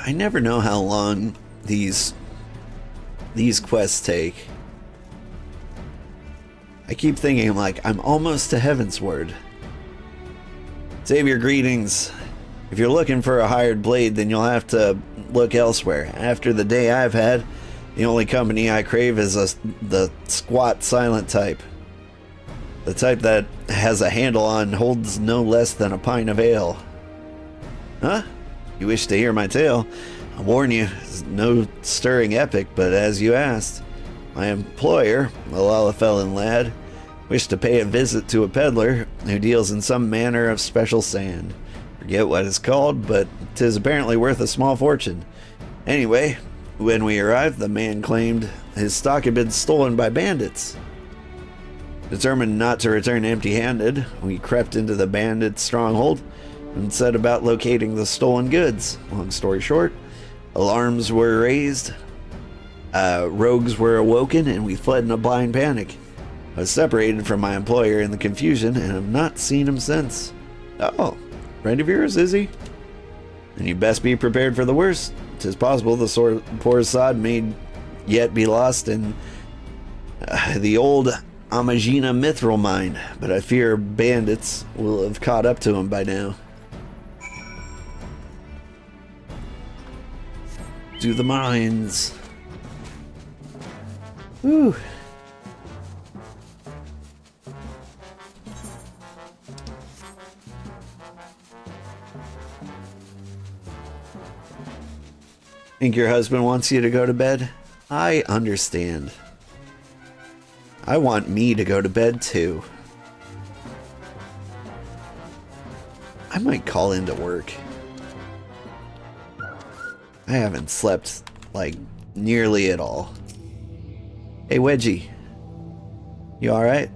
I never know how long these quests take. I keep thinking, like, I'm almost to Heavensward. Savior, greetings. If you're looking for a hired blade, then you'll have to look elsewhere. After the day I've had, the only company I crave is the squat silent type. The type that has a handle on and holds no less than a pint of ale. Huh? You wish to hear my tale? I warn you, it's no stirring epic, but as you asked, my employer, a Lalafellan lad, wished to pay a visit to a peddler who deals in some manner of special sand. Forget what it's called, but 'tis apparently worth a small fortune. Anyway, when we arrived, the man claimed his stock had been stolen by bandits. Determined not to return empty-handed, we crept into the bandits' stronghold and set about locating the stolen goods. Long story short, alarms were raised, rogues were awoken, and we fled in a blind panic. I was separated from my employer in the confusion and have not seen him since. Oh, friend of yours, is he? Then you best be prepared for the worst. 'Tis possible the poor sod may yet be lost in the old Amagina mithril mine, but I fear bandits will have caught up to him by now. To the mines. Whew. Think your husband wants you to go to bed? I understand. I want me to go to bed too. I might call into work. I haven't slept, like, nearly at all. Hey, Wedgie. You alright?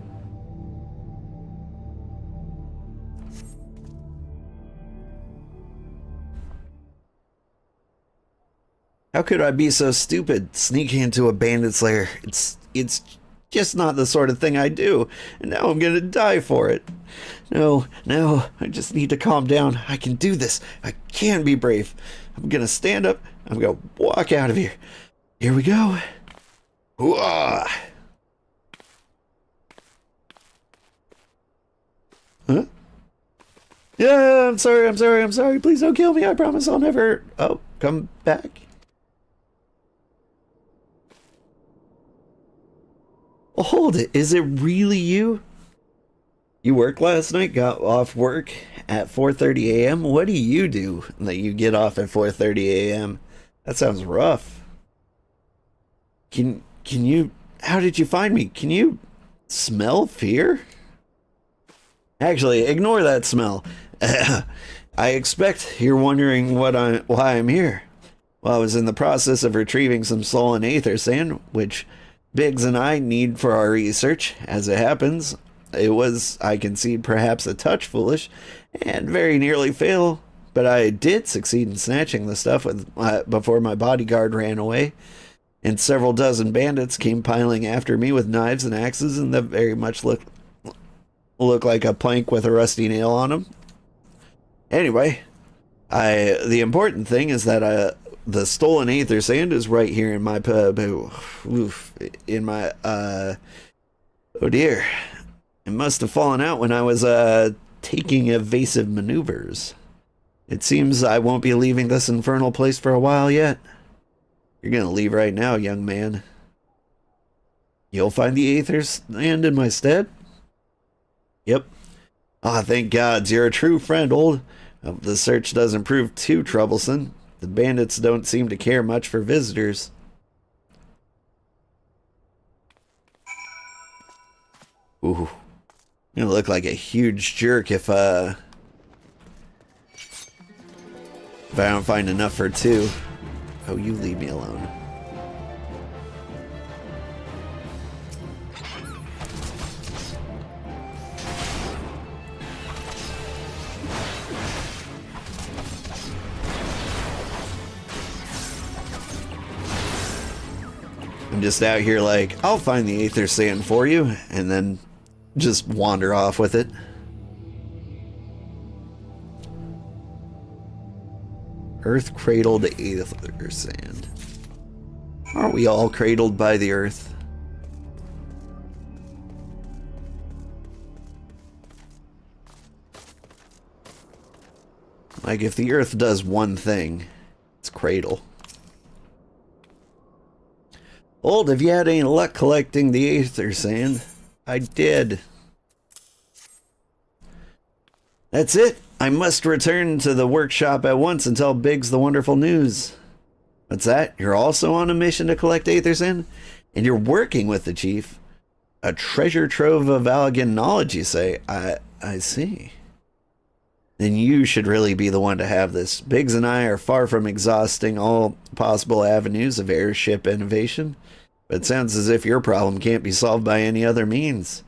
How could I be so stupid, sneaking into a bandit's lair? It's just not the sort of thing I do, and now I'm gonna die for it. No, I just need to calm down. I can do this. I can be brave. I'm gonna stand up. I'm gonna walk out of here. Here we go. Hooah! Huh? Yeah, I'm sorry. Please don't kill me. I promise I'll never... Oh, come back. Oh, hold it. Is it really you? You worked last night, got off work at 4:30 a.m.? What do you do that you get off at 4:30 a.m.? That sounds rough. Can you... How did you find me? Can you smell fear? Actually, ignore that smell. I expect you're wondering why I'm here. Well, I was in the process of retrieving some soul and aether sand, which Biggs and I need for our research. As it happens, it was, I concede, perhaps a touch foolish, and very nearly fatal, but I did succeed in snatching the stuff before my bodyguard ran away, and several dozen bandits came piling after me with knives and axes, and that very much look like a plank with a rusty nail on them. Anyway, the important thing is that the stolen aether sand is right here in my oh dear. It must have fallen out when I was taking evasive maneuvers. It seems I won't be leaving this infernal place for a while yet. You're gonna leave right now, young man. You'll find the aether sand in my stead? Yep. Ah, thank gods, you're a true friend, old. Hope the search doesn't prove too troublesome. The bandits don't seem to care much for visitors. Ooh. I'm gonna look like a huge jerk if I don't find enough for two. Oh, you leave me alone. I'm just out here like, I'll find the aether sand for you, and then just wander off with it. Earth-cradled aether sand. Aren't we all cradled by the earth? Like, if the earth does one thing, it's cradle. Old, have you had any luck collecting the aether sand? I did. That's it. I must return to the workshop at once and tell Biggs the wonderful news. What's that? You're also on a mission to collect aether sand? And you're working with the chief? A treasure trove of Allegan knowledge, you say? I see. Then you should really be the one to have this. Biggs and I are far from exhausting all possible avenues of airship innovation, but it sounds as if your problem can't be solved by any other means.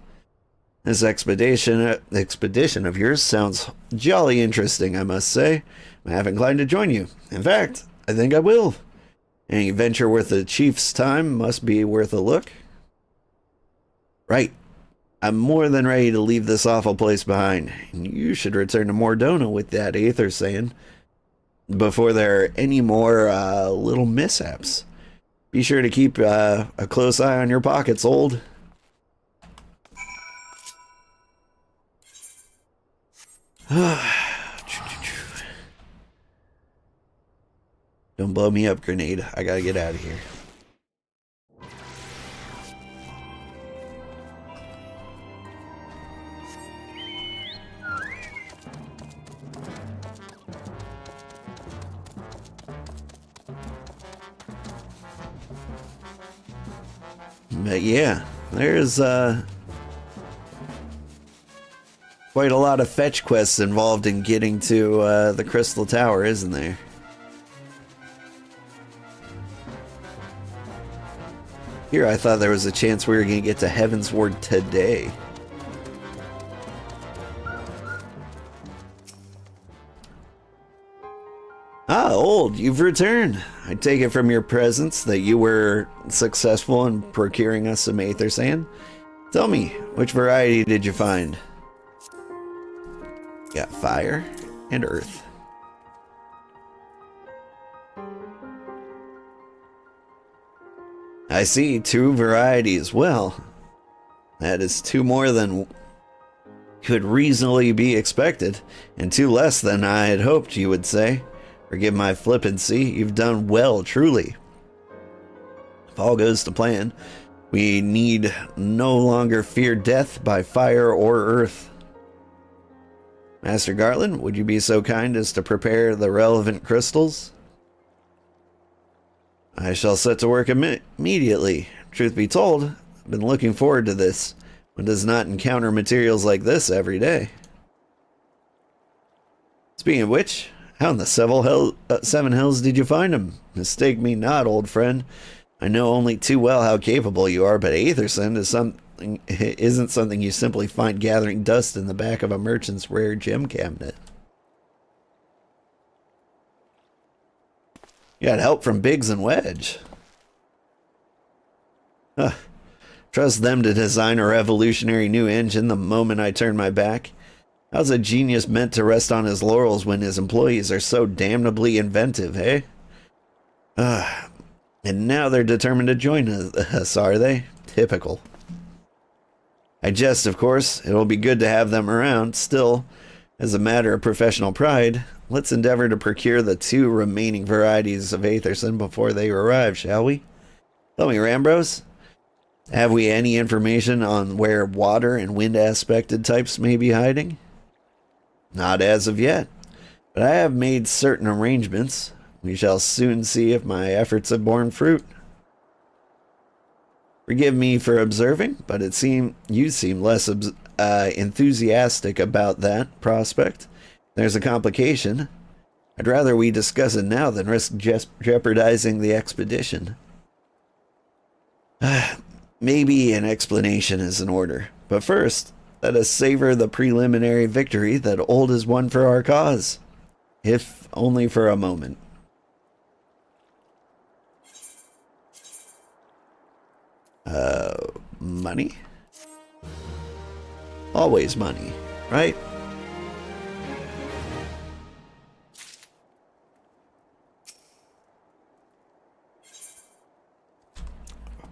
This expedition of yours sounds jolly interesting, I must say. I'm half inclined to join you. In fact, I think I will. Any venture worth the chief's time must be worth a look. Right. I'm more than ready to leave this awful place behind. You should return to Mordona with that aether sand before there are any more little mishaps. Be sure to keep a close eye on your pockets, old. Don't blow me up, grenade. I gotta get out of here. But yeah, there's quite a lot of fetch quests involved in getting to the Crystal Tower, isn't there? Here, I thought there was a chance we were going to get to Heavensward today. Ah, old, you've returned. I take it from your presence that you were successful in procuring us some aether sand. Tell me, which variety did you find? Got fire and earth. I see, 2 varieties. Well, that is 2 more than could reasonably be expected, and 2 less than I had hoped you would say. Forgive my flippancy, you've done well, truly. If all goes to plan, we need no longer fear death by fire or earth. Master Garland, would you be so kind as to prepare the relevant crystals? I shall set to work immediately. Truth be told, I've been looking forward to this. One does not encounter materials like this every day. Speaking of which, how in the 7 hills did you find them? Mistake me not, old friend. I know only too well how capable you are, but aether sand isn't something you simply find gathering dust in the back of a merchant's rare gem cabinet. You got help from Biggs and Wedge. Trust them to design a revolutionary new engine the moment I turn my back. How's a genius meant to rest on his laurels when his employees are so damnably inventive, eh? And now they're determined to join us, are they? Typical. I jest, of course. It'll be good to have them around. Still, as a matter of professional pride, let's endeavor to procure the 2 remaining varieties of aether sand before they arrive, shall we? Tell me, Rambros, have we any information on where water and wind aspected types may be hiding? Not as of yet, but I have made certain arrangements. We shall soon see if my efforts have borne fruit. Forgive me for observing, but you seem less enthusiastic about that prospect. There's a complication. I'd rather we discuss it now than risk jeopardizing the expedition. Maybe an explanation is in order, but first, let us savor the preliminary victory that Old has won for our cause, if only for a moment. Money? Always money, right?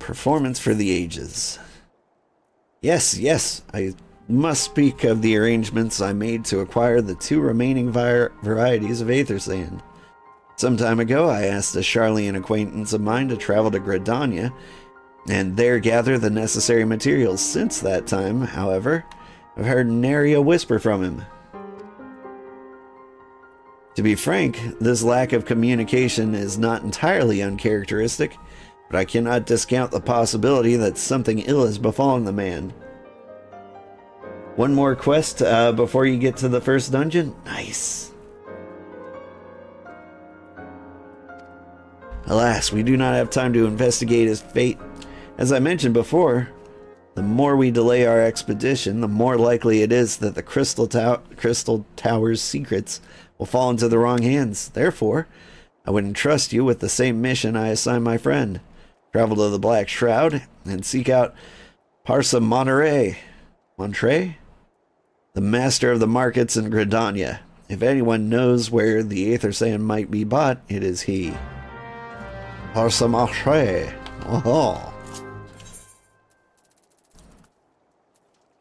performance for the ages. Yes, yes, I must speak of the arrangements I made to acquire the 2 remaining varieties of Aether Sand. Some time ago, I asked a Charlian acquaintance of mine to travel to Gridania, and there gather the necessary materials. Since that time, however, I've heard nary a whisper from him. To be frank, this lack of communication is not entirely uncharacteristic, but I cannot discount the possibility that something ill has befallen the man. One more quest before you get to the first dungeon? Nice. Alas, we do not have time to investigate his fate. As I mentioned before, the more we delay our expedition, the more likely it is that the Crystal Tower's secrets will fall into the wrong hands. Therefore, I would entrust you with the same mission I assigned my friend. Travel to the Black Shroud and seek out Parsa Monterey. Monterey? The master of the markets in Gridania. If anyone knows where the Aether Sand might be bought, it is he. Parsa Monterey. Oh.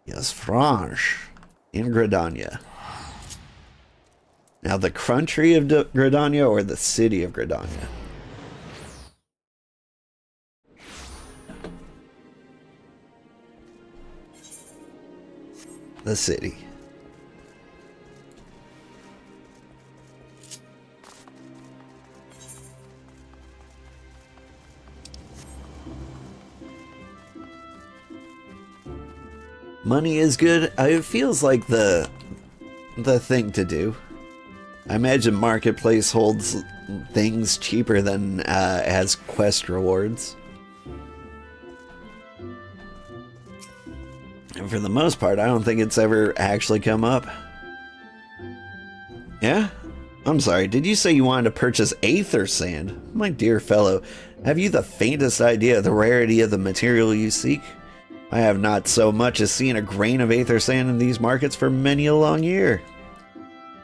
Yes, Franche. In Gridania. Now, the country of Gridania or the city of Gridania? The city. Money is good. It feels like the thing to do. I imagine Marketplace holds things cheaper than as quest rewards. And for the most part, I don't think it's ever actually come up. Yeah? I'm sorry, did you say you wanted to purchase Aether Sand? My dear fellow, have you the faintest idea of the rarity of the material you seek? I have not so much as seen a grain of Aether Sand in these markets for many a long year.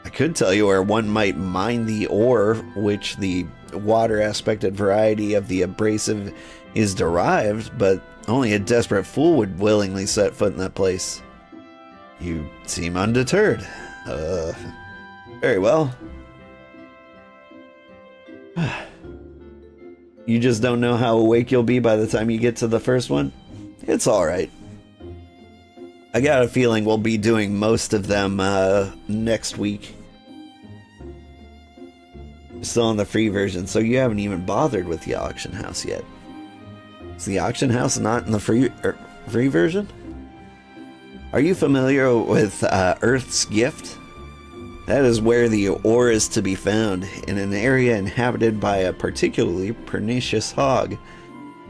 I could tell you where one might mine the ore, which the water-aspected variety of the abrasive is derived, but only a desperate fool would willingly set foot in that place. You seem undeterred. Very well. You just don't know how awake you'll be by the time you get to the first one? It's alright. I got a feeling we'll be doing most of them next week. Still on the free version, so you haven't even bothered with the auction house yet. Is the auction house not in the free version? Are you familiar with Earth's Gift? That is where the ore is to be found, in an area inhabited by a particularly pernicious hog.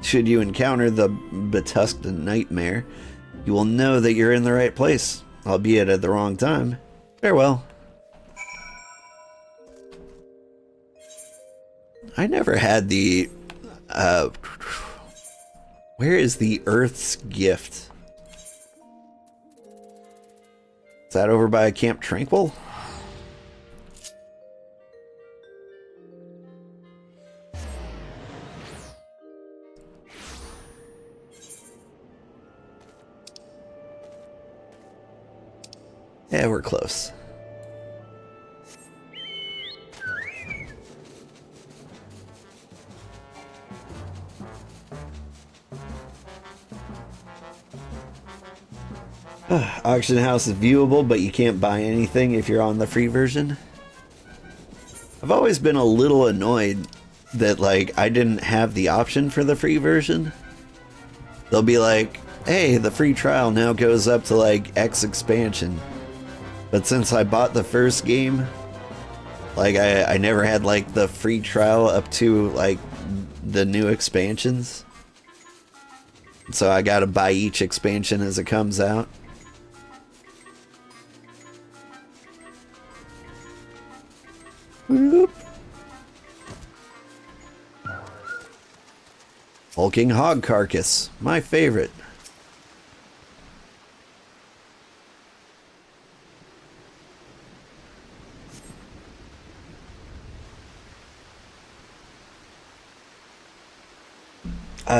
Should you encounter the betusked nightmare, you will know that you're in the right place, albeit at the wrong time. Farewell. I never had the... where is the Earth's Gift? Is that over by Camp Tranquil? Yeah, we're close. Auction house is viewable, but you can't buy anything if you're on the free version. I've always been a little annoyed that, like, I didn't have the option for the free version. They'll be like, hey, the free trial now goes up to, like, X expansion. But since I bought the first game, like, I never had, like, the free trial up to, like, the new expansions. So I gotta buy each expansion as it comes out. Whoop. Hulking hog carcass, my favorite.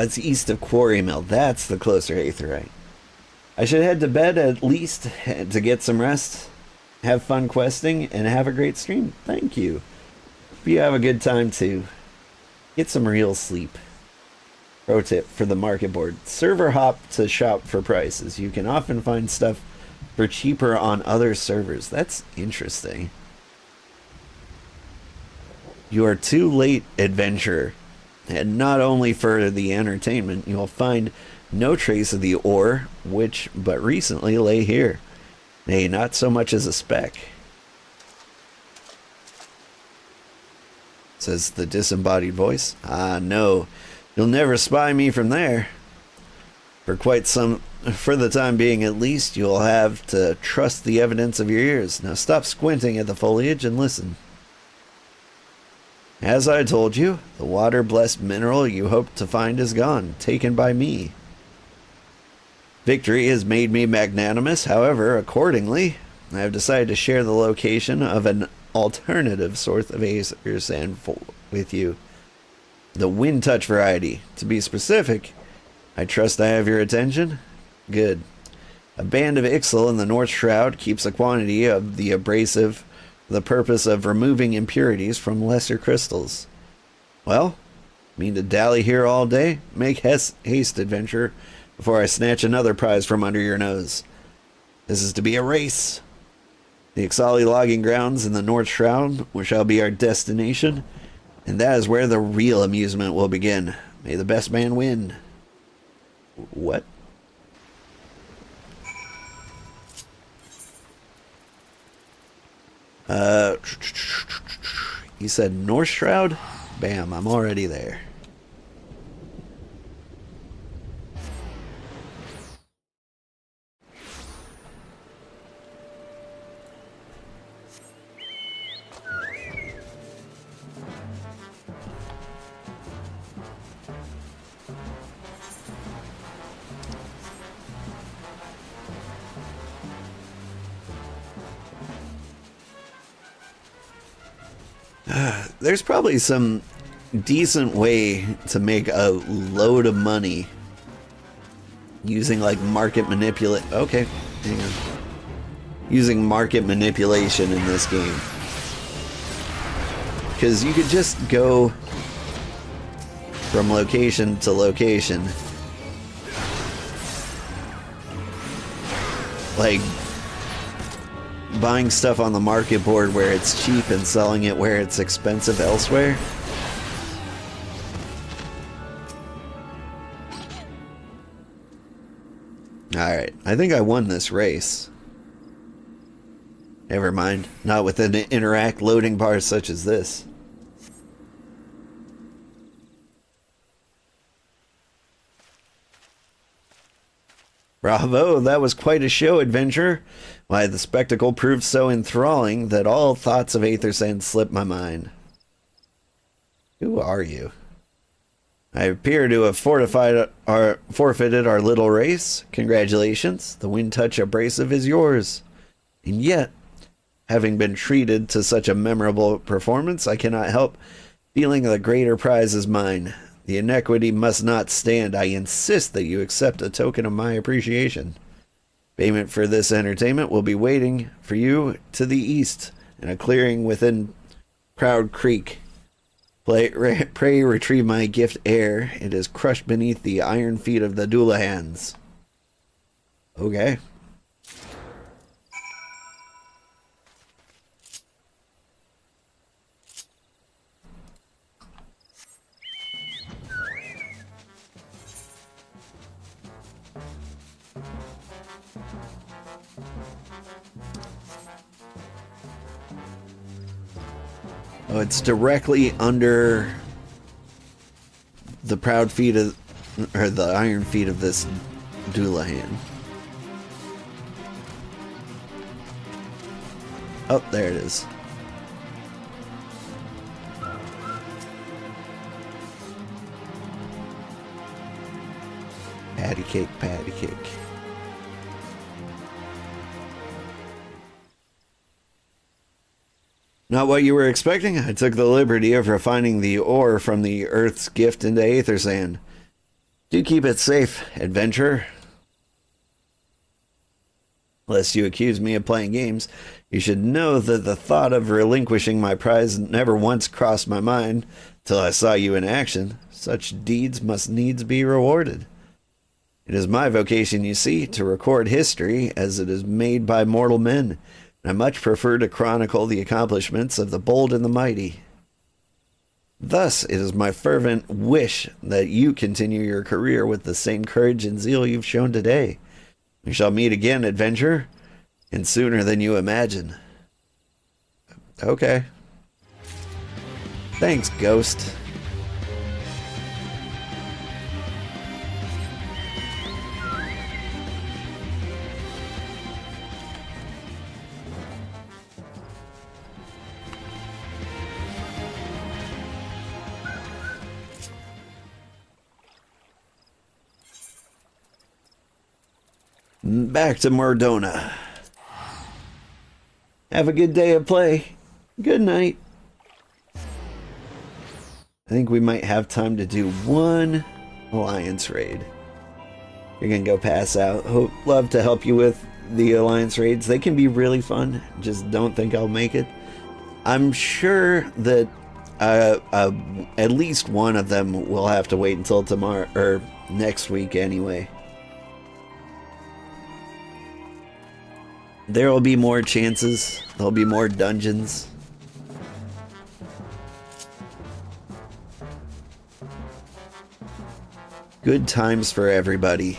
It's east of Quarry Mill. That's the closer aetheryte. I should head to bed at least to get some rest. Have fun questing and have a great stream. Thank you. Hope you have a good time too. Get some real sleep. Pro tip for the market board. Server hop to shop for prices. You can often find stuff for cheaper on other servers. That's interesting. You are too late, adventurer. And not only for the entertainment, you'll find no trace of the ore, which but recently lay here. Nay, not so much as a speck. Says the disembodied voice. Ah, no. You'll never spy me from there. For the time being at least, you'll have to trust the evidence of your ears. Now stop squinting at the foliage and listen. As I told you, the water-blessed mineral you hoped to find is gone, taken by me. Victory has made me magnanimous. However, accordingly, I have decided to share the location of an alternative source of aether sand with you. The wind touch variety. To be specific, I trust I have your attention? Good. A band of Ixal in the North Shroud keeps a quantity of the abrasive for the purpose of removing impurities from lesser crystals. Well, mean to dally here all day? Make haste, adventurer, before I snatch another prize from under your nose. This is to be a race. The Ixali logging grounds in the North Shroud shall be our destination, and that is where the real amusement will begin. May the best man win. What? He said North Shroud? Bam, I'm already there. There's probably some decent way to make a load of money using like market manipulate. Okay, hang on. Using market manipulation in this game, because you could just go from location to location, like buying stuff on the market board where it's cheap and selling it where it's expensive elsewhere. Alright, I think I won this race. Never mind, not with an interact loading bar such as this. Bravo, that was quite a show, adventurer. Why, the spectacle proved so enthralling that all thoughts of aether sand slipped my mind. Who are you? I appear to have forfeited our little race. Congratulations, the wind touch abrasive is yours. And yet, having been treated to such a memorable performance, I cannot help feeling the greater prize is mine. The inequity must not stand. I insist that you accept a token of my appreciation. Payment for this entertainment will be waiting for you to the east, in a clearing within Proud Creek. Pray retrieve my gift ere it is crushed beneath the iron feet of the Doulahans. Okay. Oh, it's directly under the proud feet of, or the iron feet of this Doulahan. Oh, there it is. Patty cake, patty cake. Not what you were expecting? I took the liberty of refining the ore from the Earth's gift into aether sand. Do keep it safe, adventurer. Lest you accuse me of playing games, you should know that the thought of relinquishing my prize never once crossed my mind till I saw you in action. Such deeds must needs be rewarded. It is my vocation, you see, to record history as it is made by mortal men, and I much prefer to chronicle the accomplishments of the bold and the mighty. Thus, it is my fervent wish that you continue your career with the same courage and zeal you've shown today. We shall meet again, adventurer, and sooner than you imagine. Okay. Thanks, Ghost. Back to Mordona. Have a good day of play. Good night. I think we might have time to do one alliance raid. You're gonna go pass out. Love to help you with the alliance raids. They can be really fun. Just don't think I'll make it. I'm sure that at least one of them will have to wait until tomorrow or next week anyway. There will be more chances. There'll be more dungeons. Good times for everybody.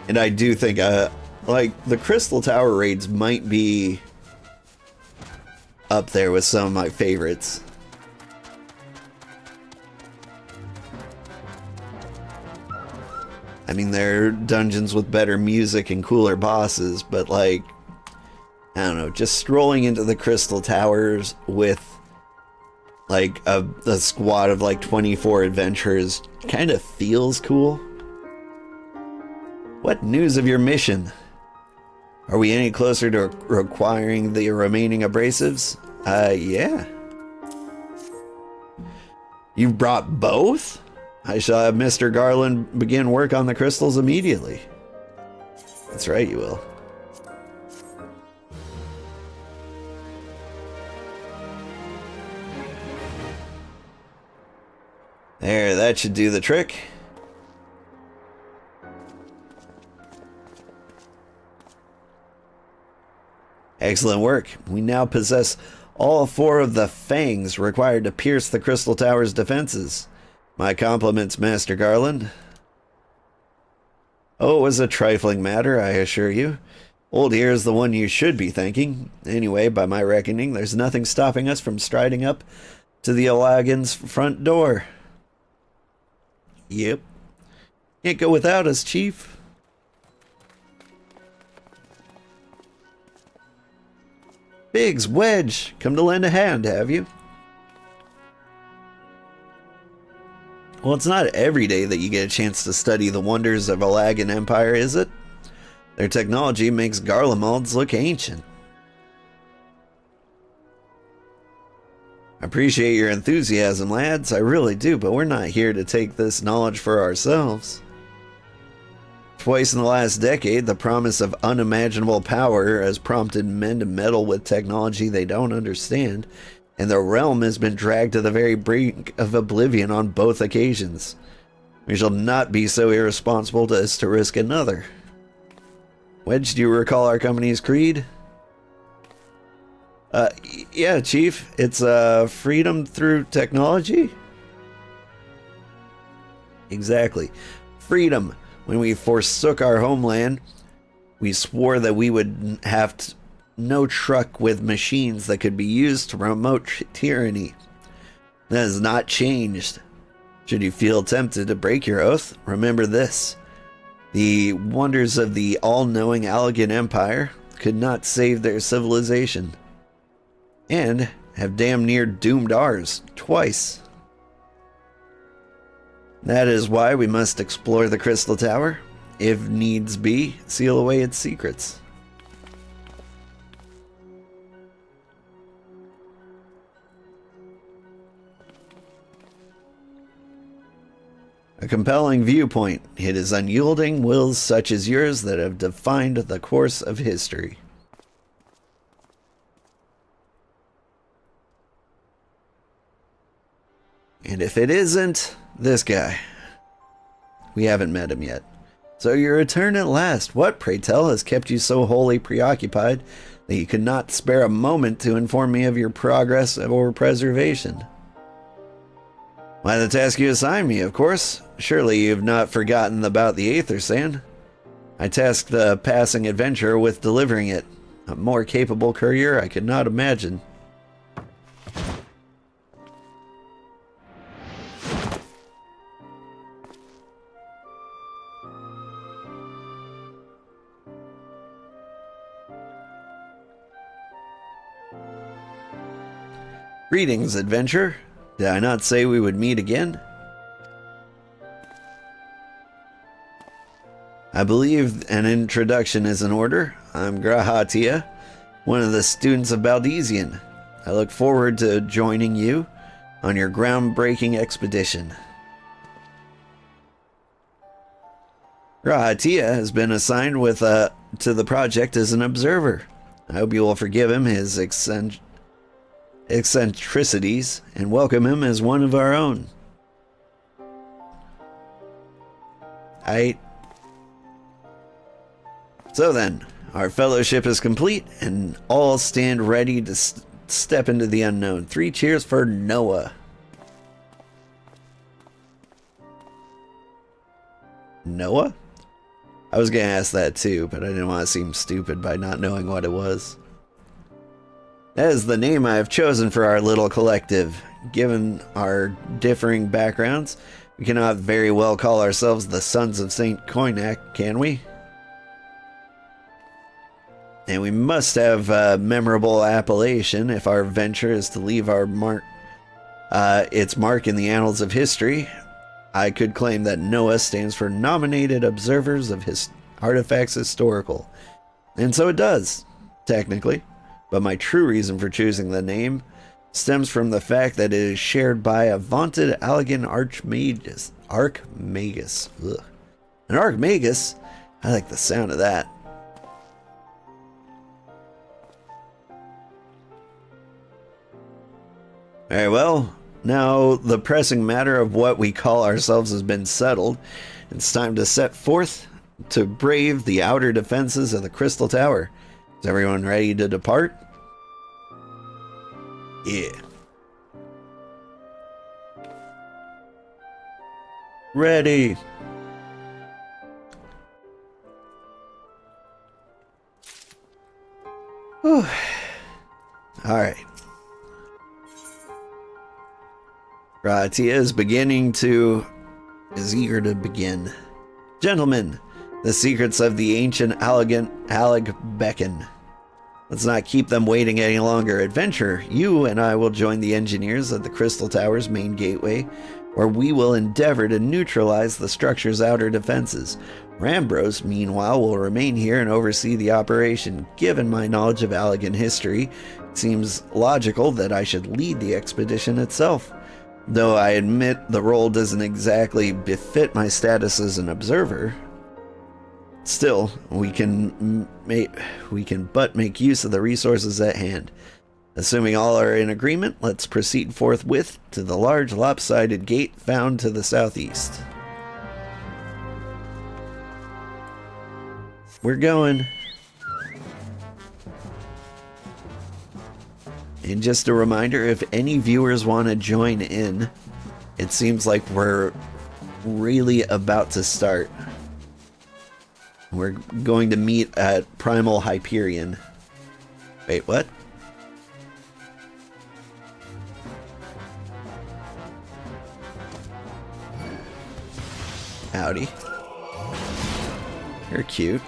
And I do think, like, the Crystal Tower raids might be up there with some of my favorites. I mean, they're dungeons with better music and cooler bosses, but like, I don't know, just strolling into the Crystal Towers with like a squad of like 24 adventurers kind of feels cool. What news of your mission? Are we any closer to requiring the remaining abrasives? Yeah. You've brought both? I shall have Mr. Garland begin work on the crystals immediately. That's right, you will. There, that should do the trick. Excellent work. We now possess all 4 of the fangs required to pierce the Crystal Tower's defenses. My compliments, Master Garland. Oh, it was a trifling matter, I assure you. Old Ear is the one you should be thanking. Anyway, by my reckoning, there's nothing stopping us from striding up to the Alagan's front door. Yep. Can't go without us, Chief. Biggs, Wedge, come to lend a hand, have you? Well, it's not every day that you get a chance to study the wonders of Alagan Empire, is it? Their technology makes Garlemald's look ancient. I appreciate your enthusiasm, lads, I really do, but we're not here to take this knowledge for ourselves. Twice in the last decade, the promise of unimaginable power has prompted men to meddle with technology they don't understand, and the realm has been dragged to the very brink of oblivion on both occasions. We shall not be so irresponsible as to risk another. Wedge, do you recall our company's creed? Yeah, Chief. It's freedom through technology? Exactly. Freedom. When we forsook our homeland, we swore that we would have no truck with machines that could be used to promote tyranny. That has not changed. Should you feel tempted to break your oath, remember this. The wonders of the all-knowing Alagan Empire could not save their civilization, and have damn near doomed ours twice. That is why we must explore the Crystal Tower, if needs be, seal away its secrets. A compelling viewpoint. It is unyielding wills such as yours that have defined the course of history. And if it isn't this guy, we haven't met him yet. So your return at last. What, pray tell, has kept you so wholly preoccupied that you could not spare a moment to inform me of your progress or preservation? Why, the task you assigned me, of course. Surely you've not forgotten about the Aether Sand. I tasked the passing adventurer with delivering it. A more capable courier I could not imagine. Greetings, adventurer. Did I not say we would meet again? I believe an introduction is in order. I'm Grahatia, one of the students of Baldesian. I look forward to joining you on your groundbreaking expedition. Grahatia has been assigned to the project as an observer. I hope you will forgive him his eccentricities and welcome him as one of our own. So then, our fellowship is complete and all stand ready to step into the unknown. 3 cheers for Noah. Noah? I was gonna ask that too, but I didn't want to seem stupid by not knowing what it was. That is the name I have chosen for our little collective. Given our differing backgrounds, we cannot very well call ourselves the Sons of Saint Koinak, can we? And we must have a memorable appellation if our venture is to leave its mark in the annals of history. I could claim that NOAA stands for Nominated Observers of Artifacts Historical. And so it does, technically. But my true reason for choosing the name stems from the fact that it is shared by a vaunted Allegan Archmagus. Ugh. An Archmagus? I like the sound of that. Very well. Now the pressing matter of what we call ourselves has been settled. It's time to set forth to brave the outer defenses of the Crystal Tower. Is everyone ready to depart? Yeah. Ready. Whew. All right. Ratia is eager to begin. Gentlemen, the secrets of the ancient Allag beckon. Let's not keep them waiting any longer. Adventurer, you and I will join the engineers at the Crystal Tower's main gateway, where we will endeavor to neutralize the structure's outer defenses. Rambros, meanwhile, will remain here and oversee the operation. Given my knowledge of Allagan history, it seems logical that I should lead the expedition itself. Though I admit the role doesn't exactly befit my status as an observer, still, we can but make use of the resources at hand. Assuming all are in agreement, let's proceed forthwith to the large lopsided gate found to the southeast. We're going. And just a reminder, if any viewers want to join in, it seems like we're really about to start. We're going to meet at Primal Hyperion. Wait, what? Howdy. You're cute.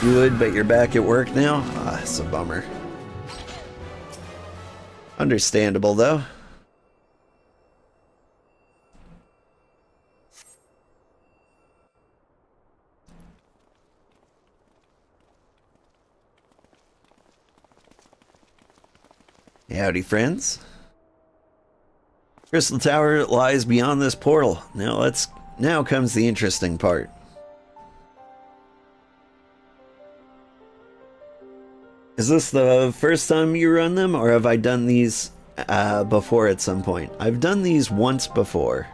You would, but you're back at work now? Ah, it's a bummer. Understandable, though. Howdy, friends. Crystal Tower lies beyond this portal. Now comes the interesting part. Is this the first time you run them, or have I done these before at some point? I've done these once before.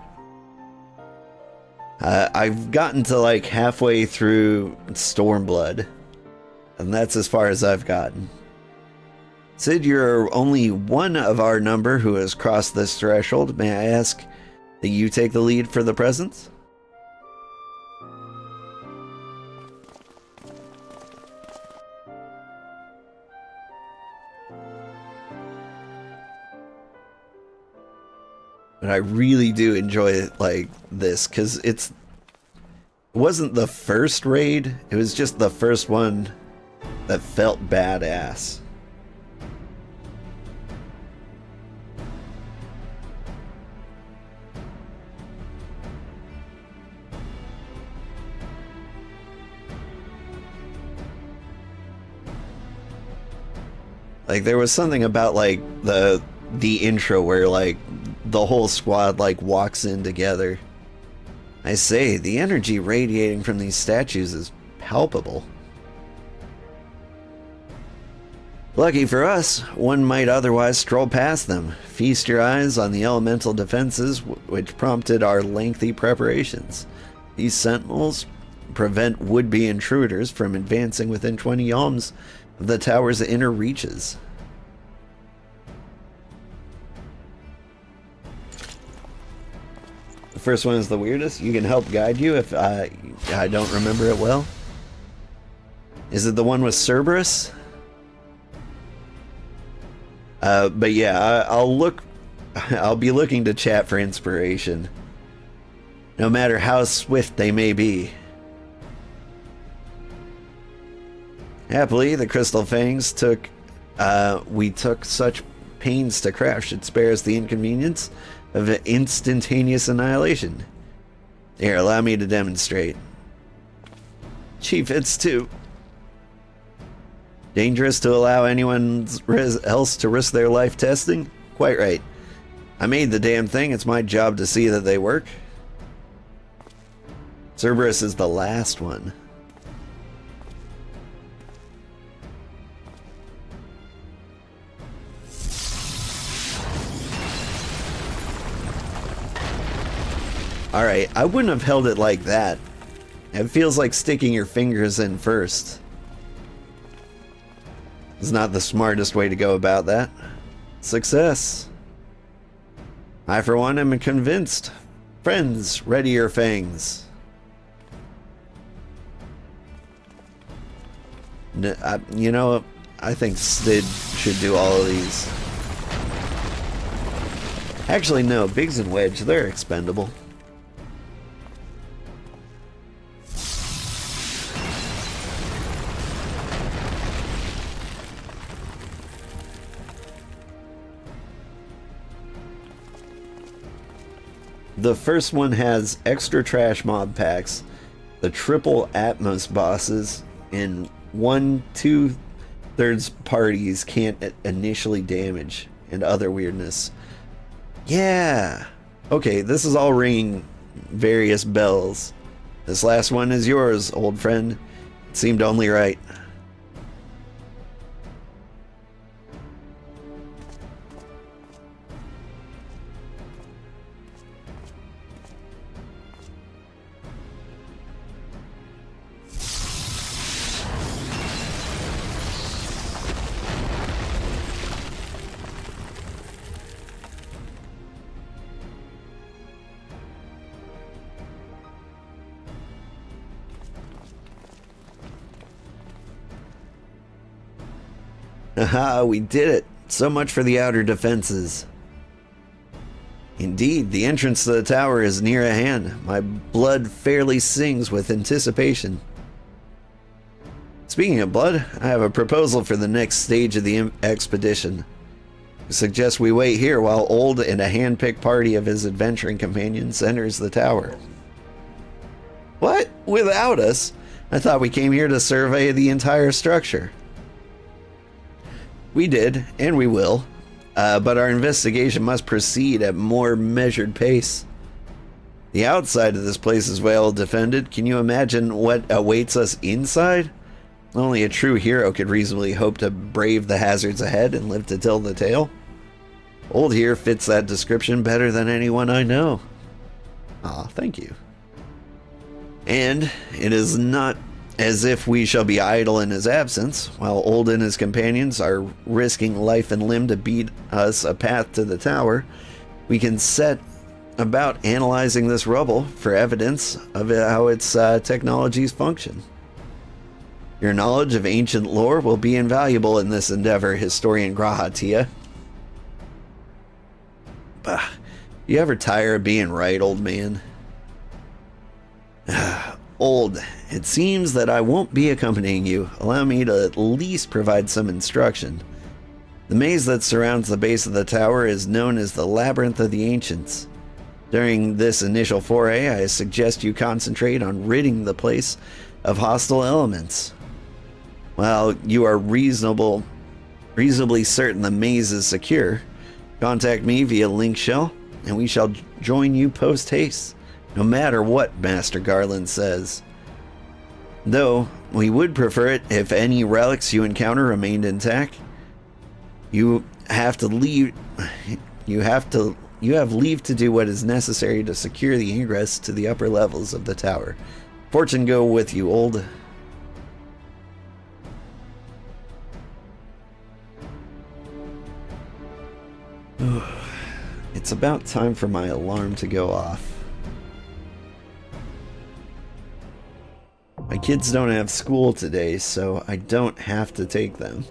I've gotten to like halfway through Stormblood, and that's as far as I've gotten. Sid, you're only one of our number who has crossed this threshold. May I ask that you take the lead for the present? But I really do enjoy it like this, because it wasn't the first raid, it was just the first one that felt badass. Like, there was something about like the intro where like the whole squad like walks in together. I say, the energy radiating from these statues is palpable. Lucky for us, one might otherwise stroll past them. Feast your eyes on the elemental defenses which prompted our lengthy preparations. These sentinels prevent would-be intruders from advancing within 20 yalms of the tower's inner reaches. The first one is the weirdest. You can help guide you if I don't remember it well. Is it the one with Cerberus? But yeah, I'll be looking to chat for inspiration, no matter how swift they may be. Happily, the Crystal Fangs we took such pains to craft should spare us the inconvenience of instantaneous annihilation. Here, allow me to demonstrate. Chief, it's too dangerous to allow anyone else to risk their life testing? Quite right. I made the damn thing, it's my job to see that they work. Cerberus is the last one. Alright, I wouldn't have held it like that. It feels like sticking your fingers in first. It's not the smartest way to go about that. Success. I, for one, am convinced. Friends, ready your fangs. You know, I think Sid should do all of these. Actually, no, Biggs and Wedge, they're expendable. The first one has extra trash mob packs, the triple Atmos bosses, and 1/2 parties can't initially damage, and other weirdness. Yeah! Okay, this is all ringing various bells. This last one is yours, old friend. It seemed only right. Aha, we did it! So much for the outer defenses. Indeed, the entrance to the tower is near at hand. My blood fairly sings with anticipation. Speaking of blood, I have a proposal for the next stage of the expedition. I suggest we wait here while Old and a hand-picked party of his adventuring companions enters the tower. What? Without us? I thought we came here to survey the entire structure. We did, and we will. but our investigation must proceed at more measured pace. The outside of this place is well defended. Can you imagine what awaits us inside? Only a true hero could reasonably hope to brave the hazards ahead and live to tell the tale. Old here fits that description better than anyone I know. Ah, thank you. And it is not as if we shall be idle in his absence. While Old and his companions are risking life and limb to beat us a path to the tower, we can set about analyzing this rubble for evidence of how its technologies function. Your knowledge of ancient lore will be invaluable in this endeavor, Historian Grahatia. Bah, you ever tire of being right, old man? Old, it seems that I won't be accompanying you. Allow me to at least provide some instruction. The maze that surrounds the base of the tower is known as the Labyrinth of the Ancients. During this initial foray, I suggest you concentrate on ridding the place of hostile elements. While you are reasonably certain the maze is secure, contact me via link shell, and we shall join you post-haste, no matter what Master Garland says. Though, we would prefer it if any relics you encounter remained intact. You have leave to do what is necessary to secure the ingress to the upper levels of the tower. Fortune go with you, Old. It's about time for my alarm to go off. My kids don't have school today, so I don't have to take them.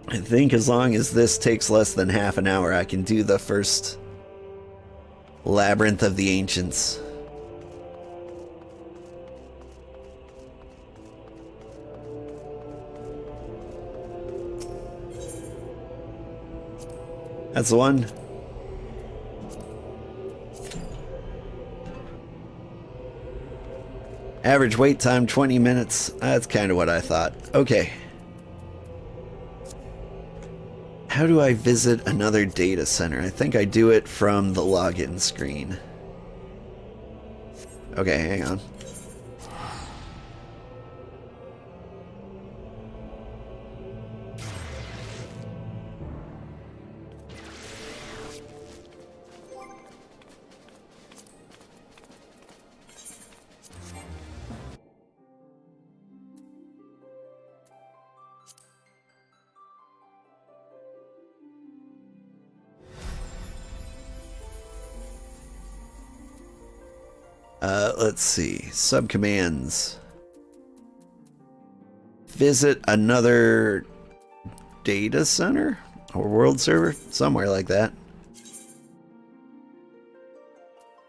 I think as long as this takes less than half an hour, I can do the first Labyrinth of the Ancients. That's the one. Average wait time 20 minutes. That's kind of what I thought. Okay. How do I visit another data center? I think I do it from the login screen. Okay, hang on. Let's see. Subcommands. Visit another data center? Or world server? Somewhere like that.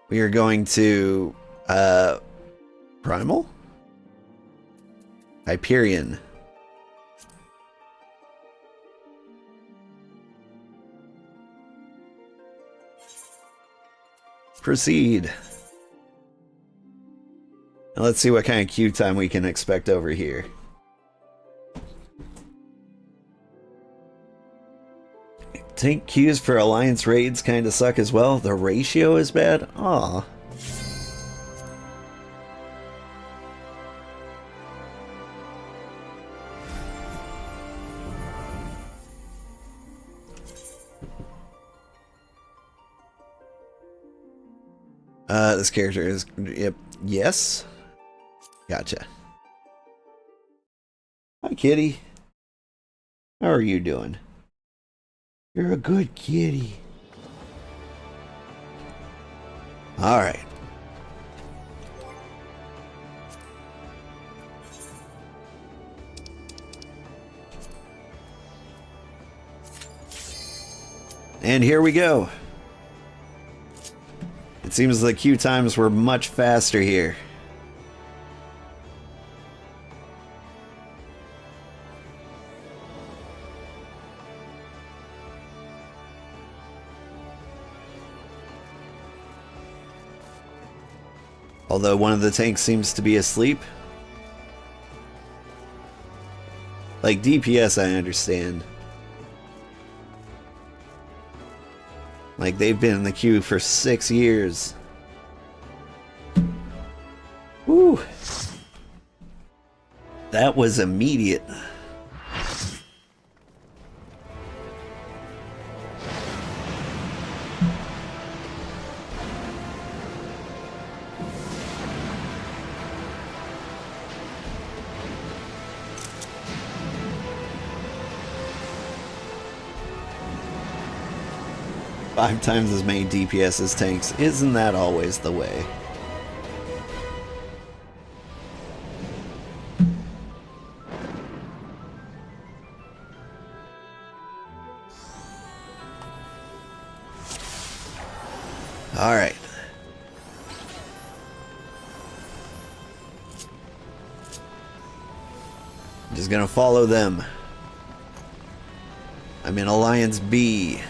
We are going to Primal? Hyperion. Proceed. Now let's see what kind of queue time we can expect over here. Tank queues for Alliance raids kind of suck as well. The ratio is bad? Aw. This character is... Yep. Yes? Gotcha. Hi, kitty. How are you doing? You're a good kitty. All right. And here we go. It seems the queue times were much faster here. Although one of the tanks seems to be asleep. Like, DPS I understand. Like, they've been in the queue for 6 years. Woo! That was immediate. Five times as many DPS as tanks. Isn't that always the way? Alright. I'm just gonna follow them. I'm in Alliance B.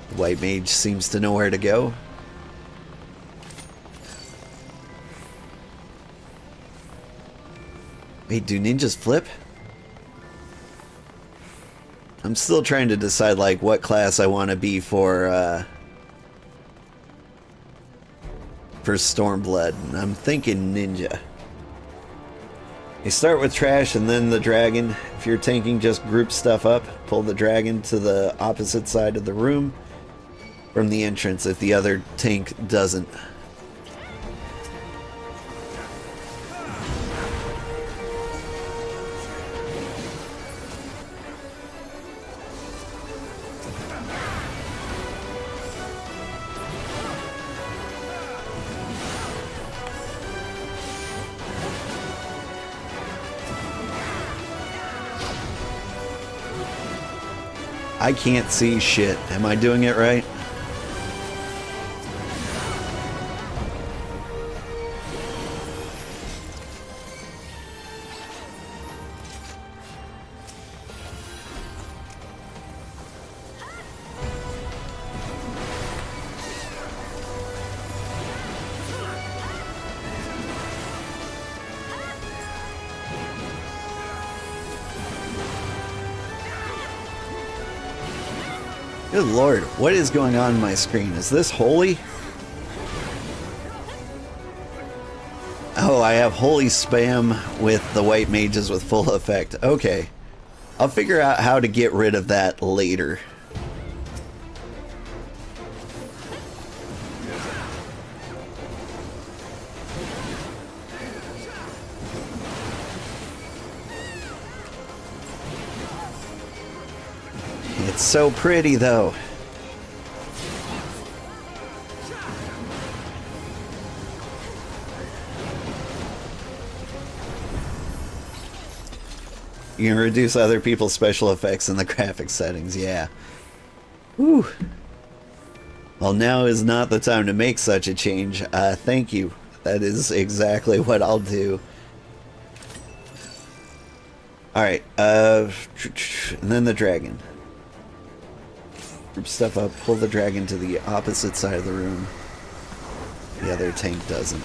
The White Mage seems to know where to go. Wait, do ninjas flip? I'm still trying to decide, like, what class I want to be for Stormblood. And I'm thinking ninja. You start with trash and then the dragon. If you're tanking, just group stuff up. Pull the dragon to the opposite side of the room from the entrance if the other tank doesn't. I can't see shit. Am I doing it right? Good lord, what is going on my screen? Is this holy? Oh, I have holy spam with the white mages with full effect. Okay. I'll figure out how to get rid of that later. It's so pretty, though. You can reduce other people's special effects in the graphic settings, yeah. Whew. Well, now is not the time to make such a change. Thank you. That is exactly what I'll do. Alright, and then the dragon. Group stuff up, pull the dragon to the opposite side of the room. The other tank doesn't.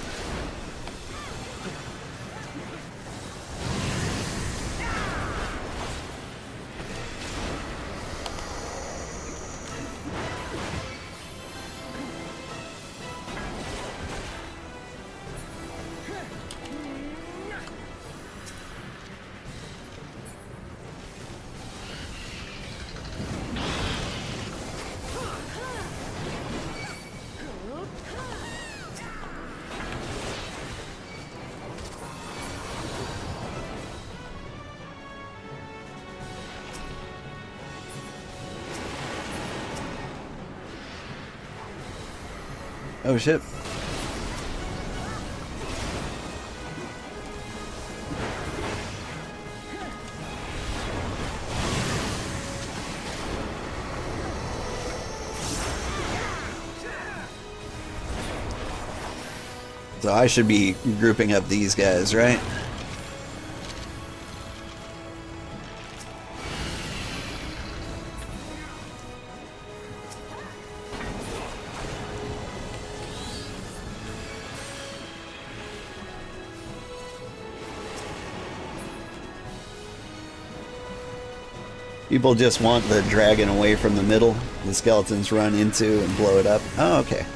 Oh shit. So I should be grouping up these guys, right? People just want the dragon away from the middle. The skeletons run into and blow it up. Oh, okay.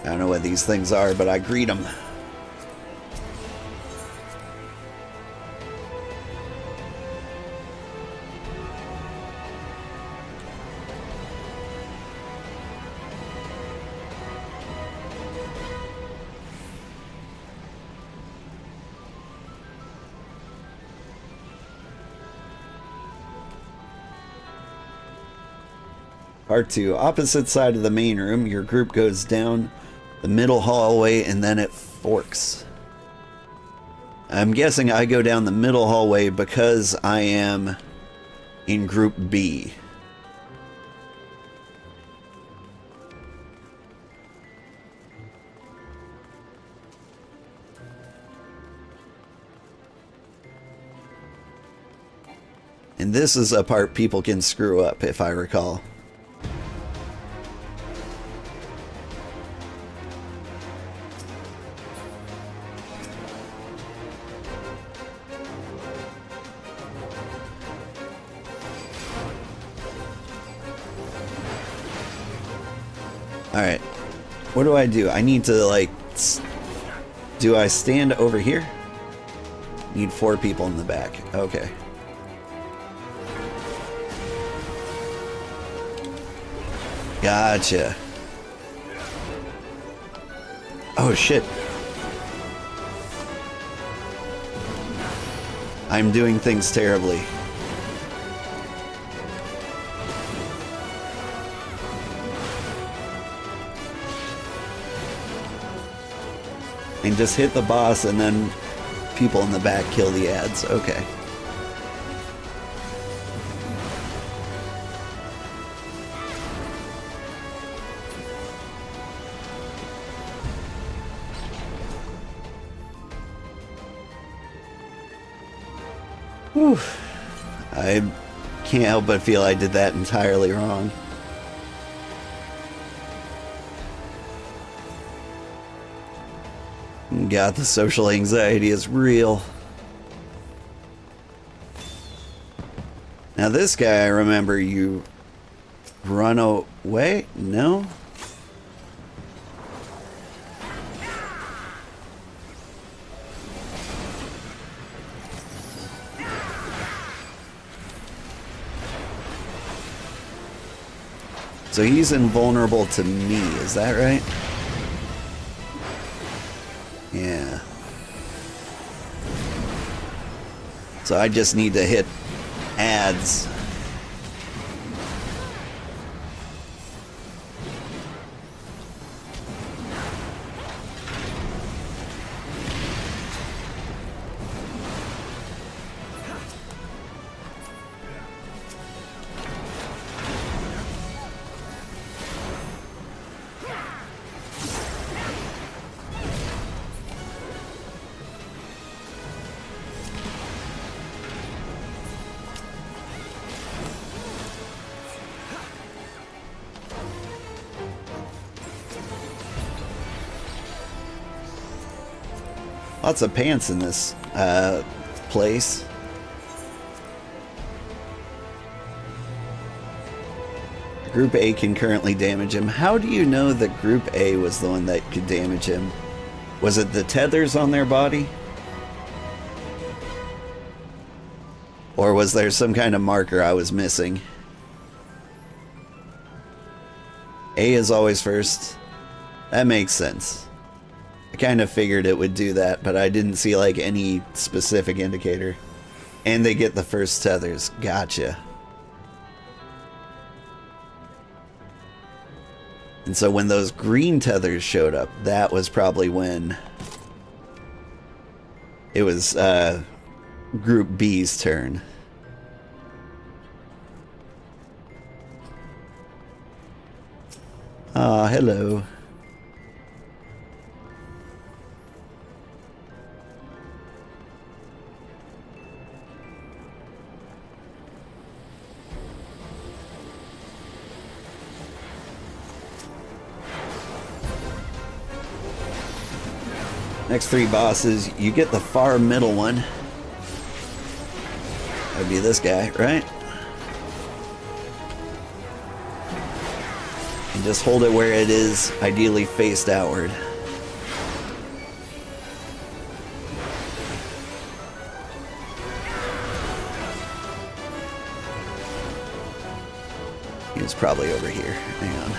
I don't know what these things are, but I greet them. Part 2. Opposite side of the main room, your group goes down the middle hallway and then it forks. I'm guessing I go down the middle hallway because I am in group B. And this is a part people can screw up, if I recall. Alright, what do I do? I need to, like, do I stand over here? Need 4 people in the back. Okay. Gotcha. Oh, shit. I'm doing things terribly. And just hit the boss and then people in the back kill the ads. Okay. Whew. I can't help but feel I did that entirely wrong. God, the social anxiety is real. Now this guy, I remember you run away? No? So he's invulnerable to me, is that right? Yeah. So I just need to hit ads. Lots of pants in this place. Group A can currently damage him. How do you know that Group A was the one that could damage him? Was it the tethers on their body? Or was there some kind of marker I was missing? A is always first. That makes sense. I kind of figured it would do that, but I didn't see like any specific indicator. And they get the first tethers. Gotcha. And so when those green tethers showed up, that was probably when it was Group B's turn. Ah, hello. Next 3 bosses, you get the far middle one. That'd be this guy, right? And just hold it where it is, ideally faced outward. He was probably over here. Hang on.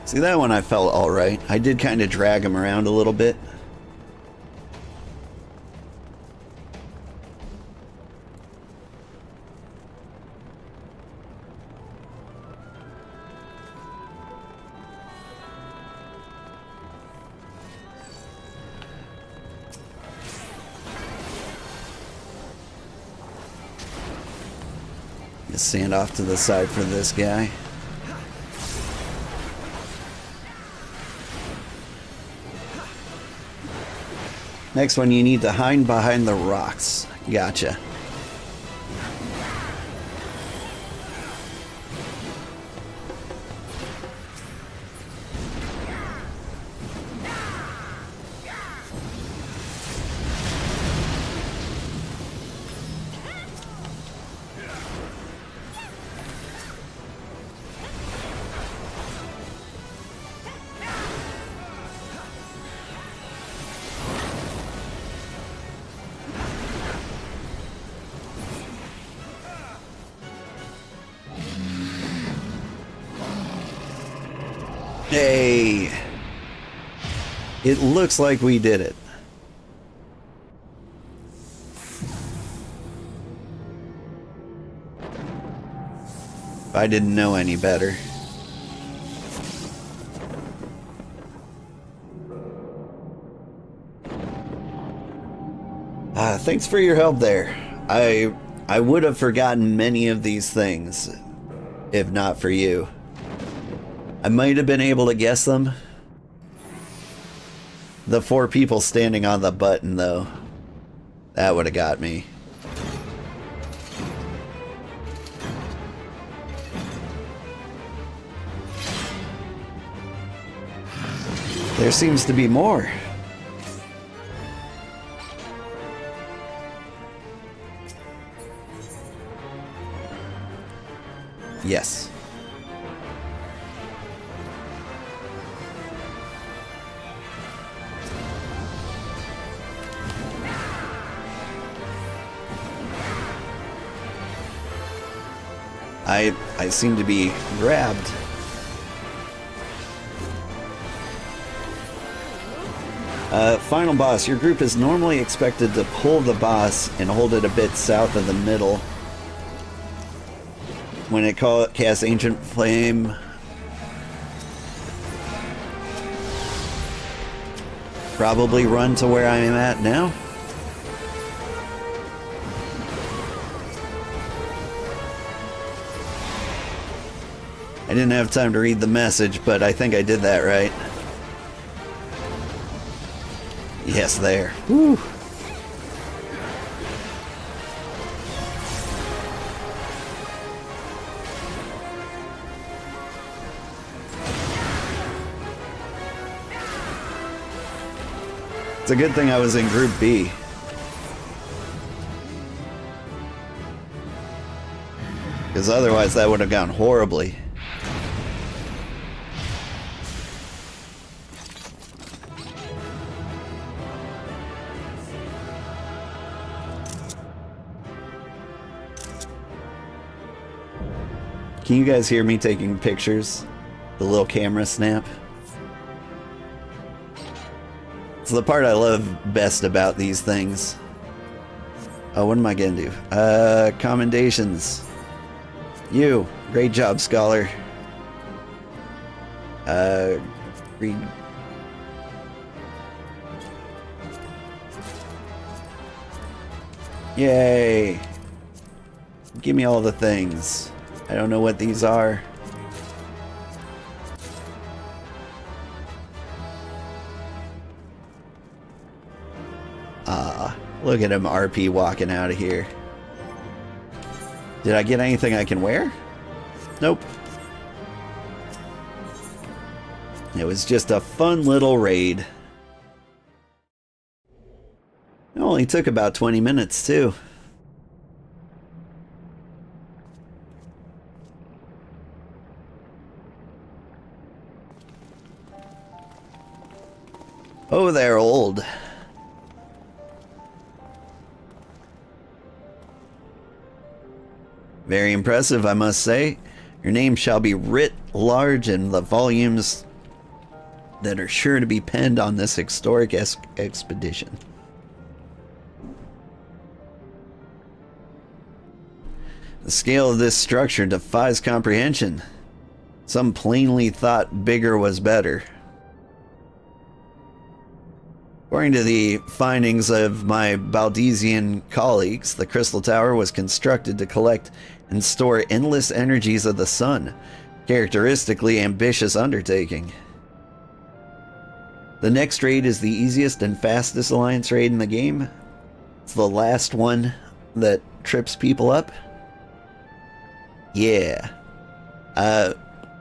See, that one I felt alright. I did kind of drag him around a little bit. Just stand off to the side for this guy. Next one, you need to hide behind the rocks. Gotcha. Hey, it looks like we did it. If I didn't know any better. Thanks for your help there. I would have forgotten many of these things if not for you. I might have been able to guess them. The 4 people standing on the button, though, that would have got me. There seems to be more. Yes. I seem to be grabbed. Final boss. Your group is normally expected to pull the boss and hold it a bit south of the middle. When it casts Ancient Flame, probably run to where I am at now. I didn't have time to read the message, but I think I did that right. Yes, there. Woo. It's a good thing I was in Group B. Because otherwise that would have gone horribly. Can you guys hear me taking pictures? The little camera snap? It's the part I love best about these things. Oh, what am I gonna do? Commendations. You. Great job, Scholar. Read. Yay. Give me all the things. I don't know what these are. Look at him RP walking out of here. Did I get anything I can wear? Nope. It was just a fun little raid. It only took about 20 minutes too. Oh, they're old. Very impressive, I must say. Your name shall be writ large in the volumes that are sure to be penned on this historic expedition. The scale of this structure defies comprehension. Some plainly thought bigger was better. According to the findings of my Baldesian colleagues, the Crystal Tower was constructed to collect and store endless energies of the sun. Characteristically ambitious undertaking. The next raid is the easiest and fastest alliance raid in the game. It's the last one that trips people up. Yeah.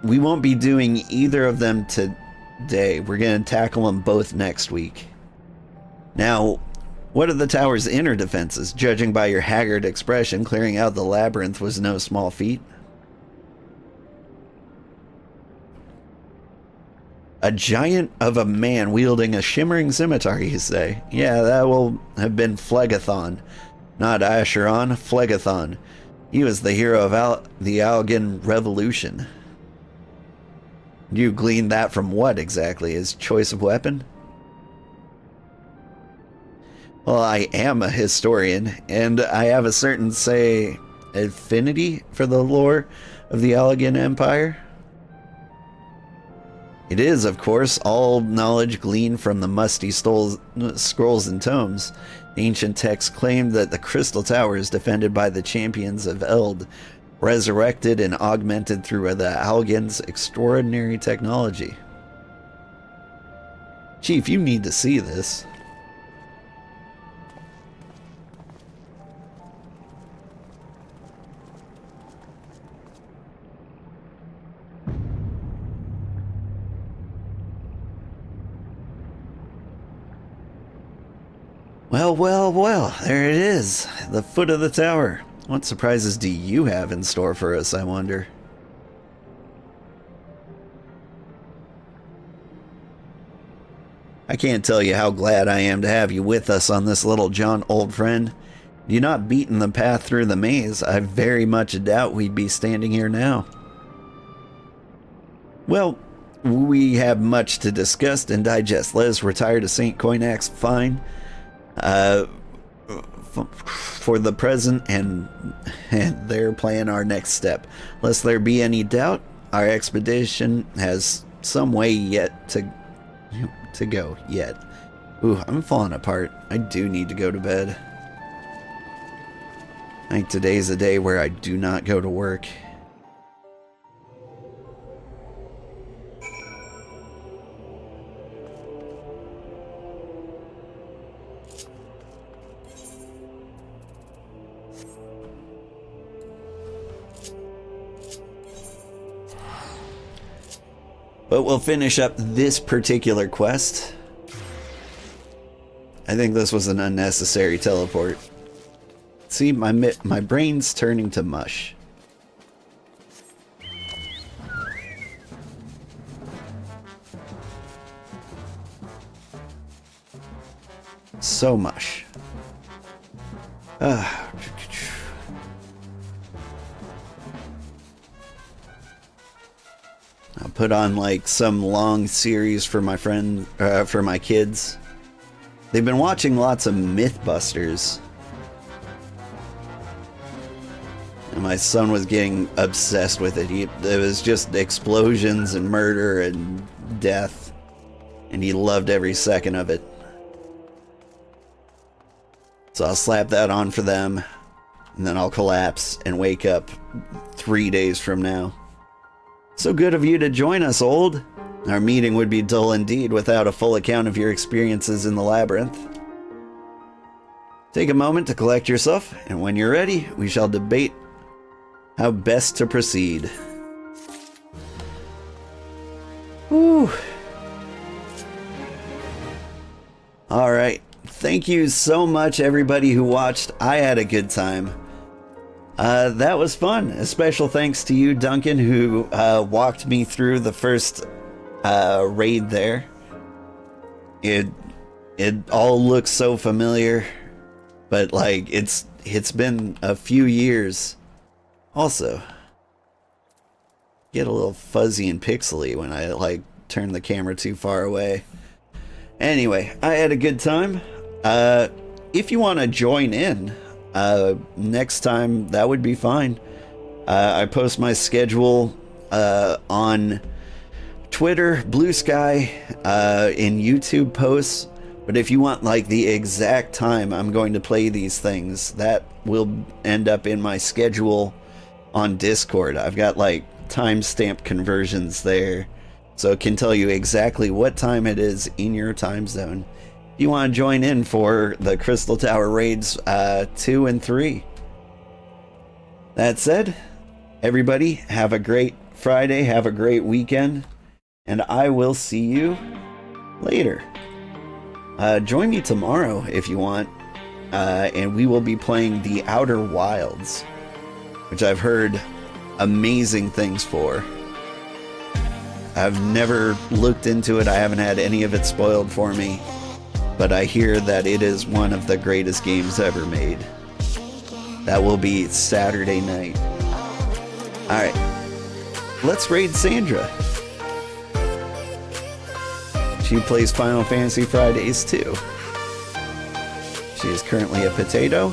We won't be doing either of them today. We're going to tackle them both next week. Now, what are the tower's inner defenses? Judging by your haggard expression, clearing out the labyrinth was no small feat. A giant of a man wielding a shimmering scimitar, you say? Yeah, that will have been Phlegethon. Not Acheron, Phlegethon. He was the hero of the Algan Revolution. You gleaned that from what exactly? His choice of weapon? Well, I am a historian, and I have a certain, say, affinity for the lore of the Algan Empire. It is, of course, all knowledge gleaned from the musty scrolls and tomes. Ancient texts claim that the Crystal Tower is defended by the champions of Eld, resurrected and augmented through the Algan's extraordinary technology. Chief, you need to see this. Well, there it is. The foot of the tower. What surprises do you have in store for us, I wonder? I can't tell you how glad I am to have you with us on this little jaunt, old friend. Had you not beaten the path through the maze, I very much doubt we'd be standing here now. Well, we have much to discuss and digest. Let us retire to St. Coinac's fine. For the present, and they're playing our next step. Lest there be any doubt, our expedition has some way yet to go yet. Ooh, I'm falling apart. I do need to go to bed. I think today's a day where I do not go to work. But we'll finish up this particular quest. I think this was an unnecessary teleport. See, my brain's turning to mush. So much. I'll put on like some long series for my friend, for my kids. They've been watching lots of Mythbusters. And my son was getting obsessed with it. It was just explosions and murder and death. And he loved every second of it. So I'll slap that on for them. And then I'll collapse and wake up 3 days from now. So good of you to join us, old. Our meeting would be dull indeed without a full account of your experiences in the labyrinth. Take a moment to collect yourself, and when you're ready, we shall debate how best to proceed. Whew. Alright, thank you so much everybody who watched. I had a good time. That was fun. A special thanks to you, Duncan, who walked me through the first raid there. It all looks so familiar, but like it's been a few years. Also, get a little fuzzy and pixely when I like turn the camera too far away. Anyway, I had a good time. If you want to join in next time, that would be fine. I post my schedule on Twitter, Blue Sky, in YouTube posts. But if you want like the exact time I'm going to play these things, that will end up in my schedule on Discord. I've got like timestamp conversions there, so it can tell you exactly what time it is in your time zone. If you want to join in for the Crystal Tower raids 2 and 3. That said, everybody have a great Friday, have a great weekend, and I will see you later. Join me tomorrow if you want, and we will be playing The Outer Wilds, which I've heard amazing things for. I've never looked into it. I haven't had any of it spoiled for me, but I hear that it is one of the greatest games ever made. That will be Saturday night. Alright, let's raid Sandra. She plays Final Fantasy Fridays too. She is currently a potato.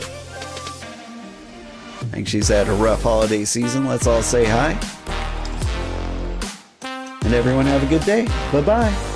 I think she's had a rough holiday season. Let's all say hi. And everyone have a good day. Bye-bye.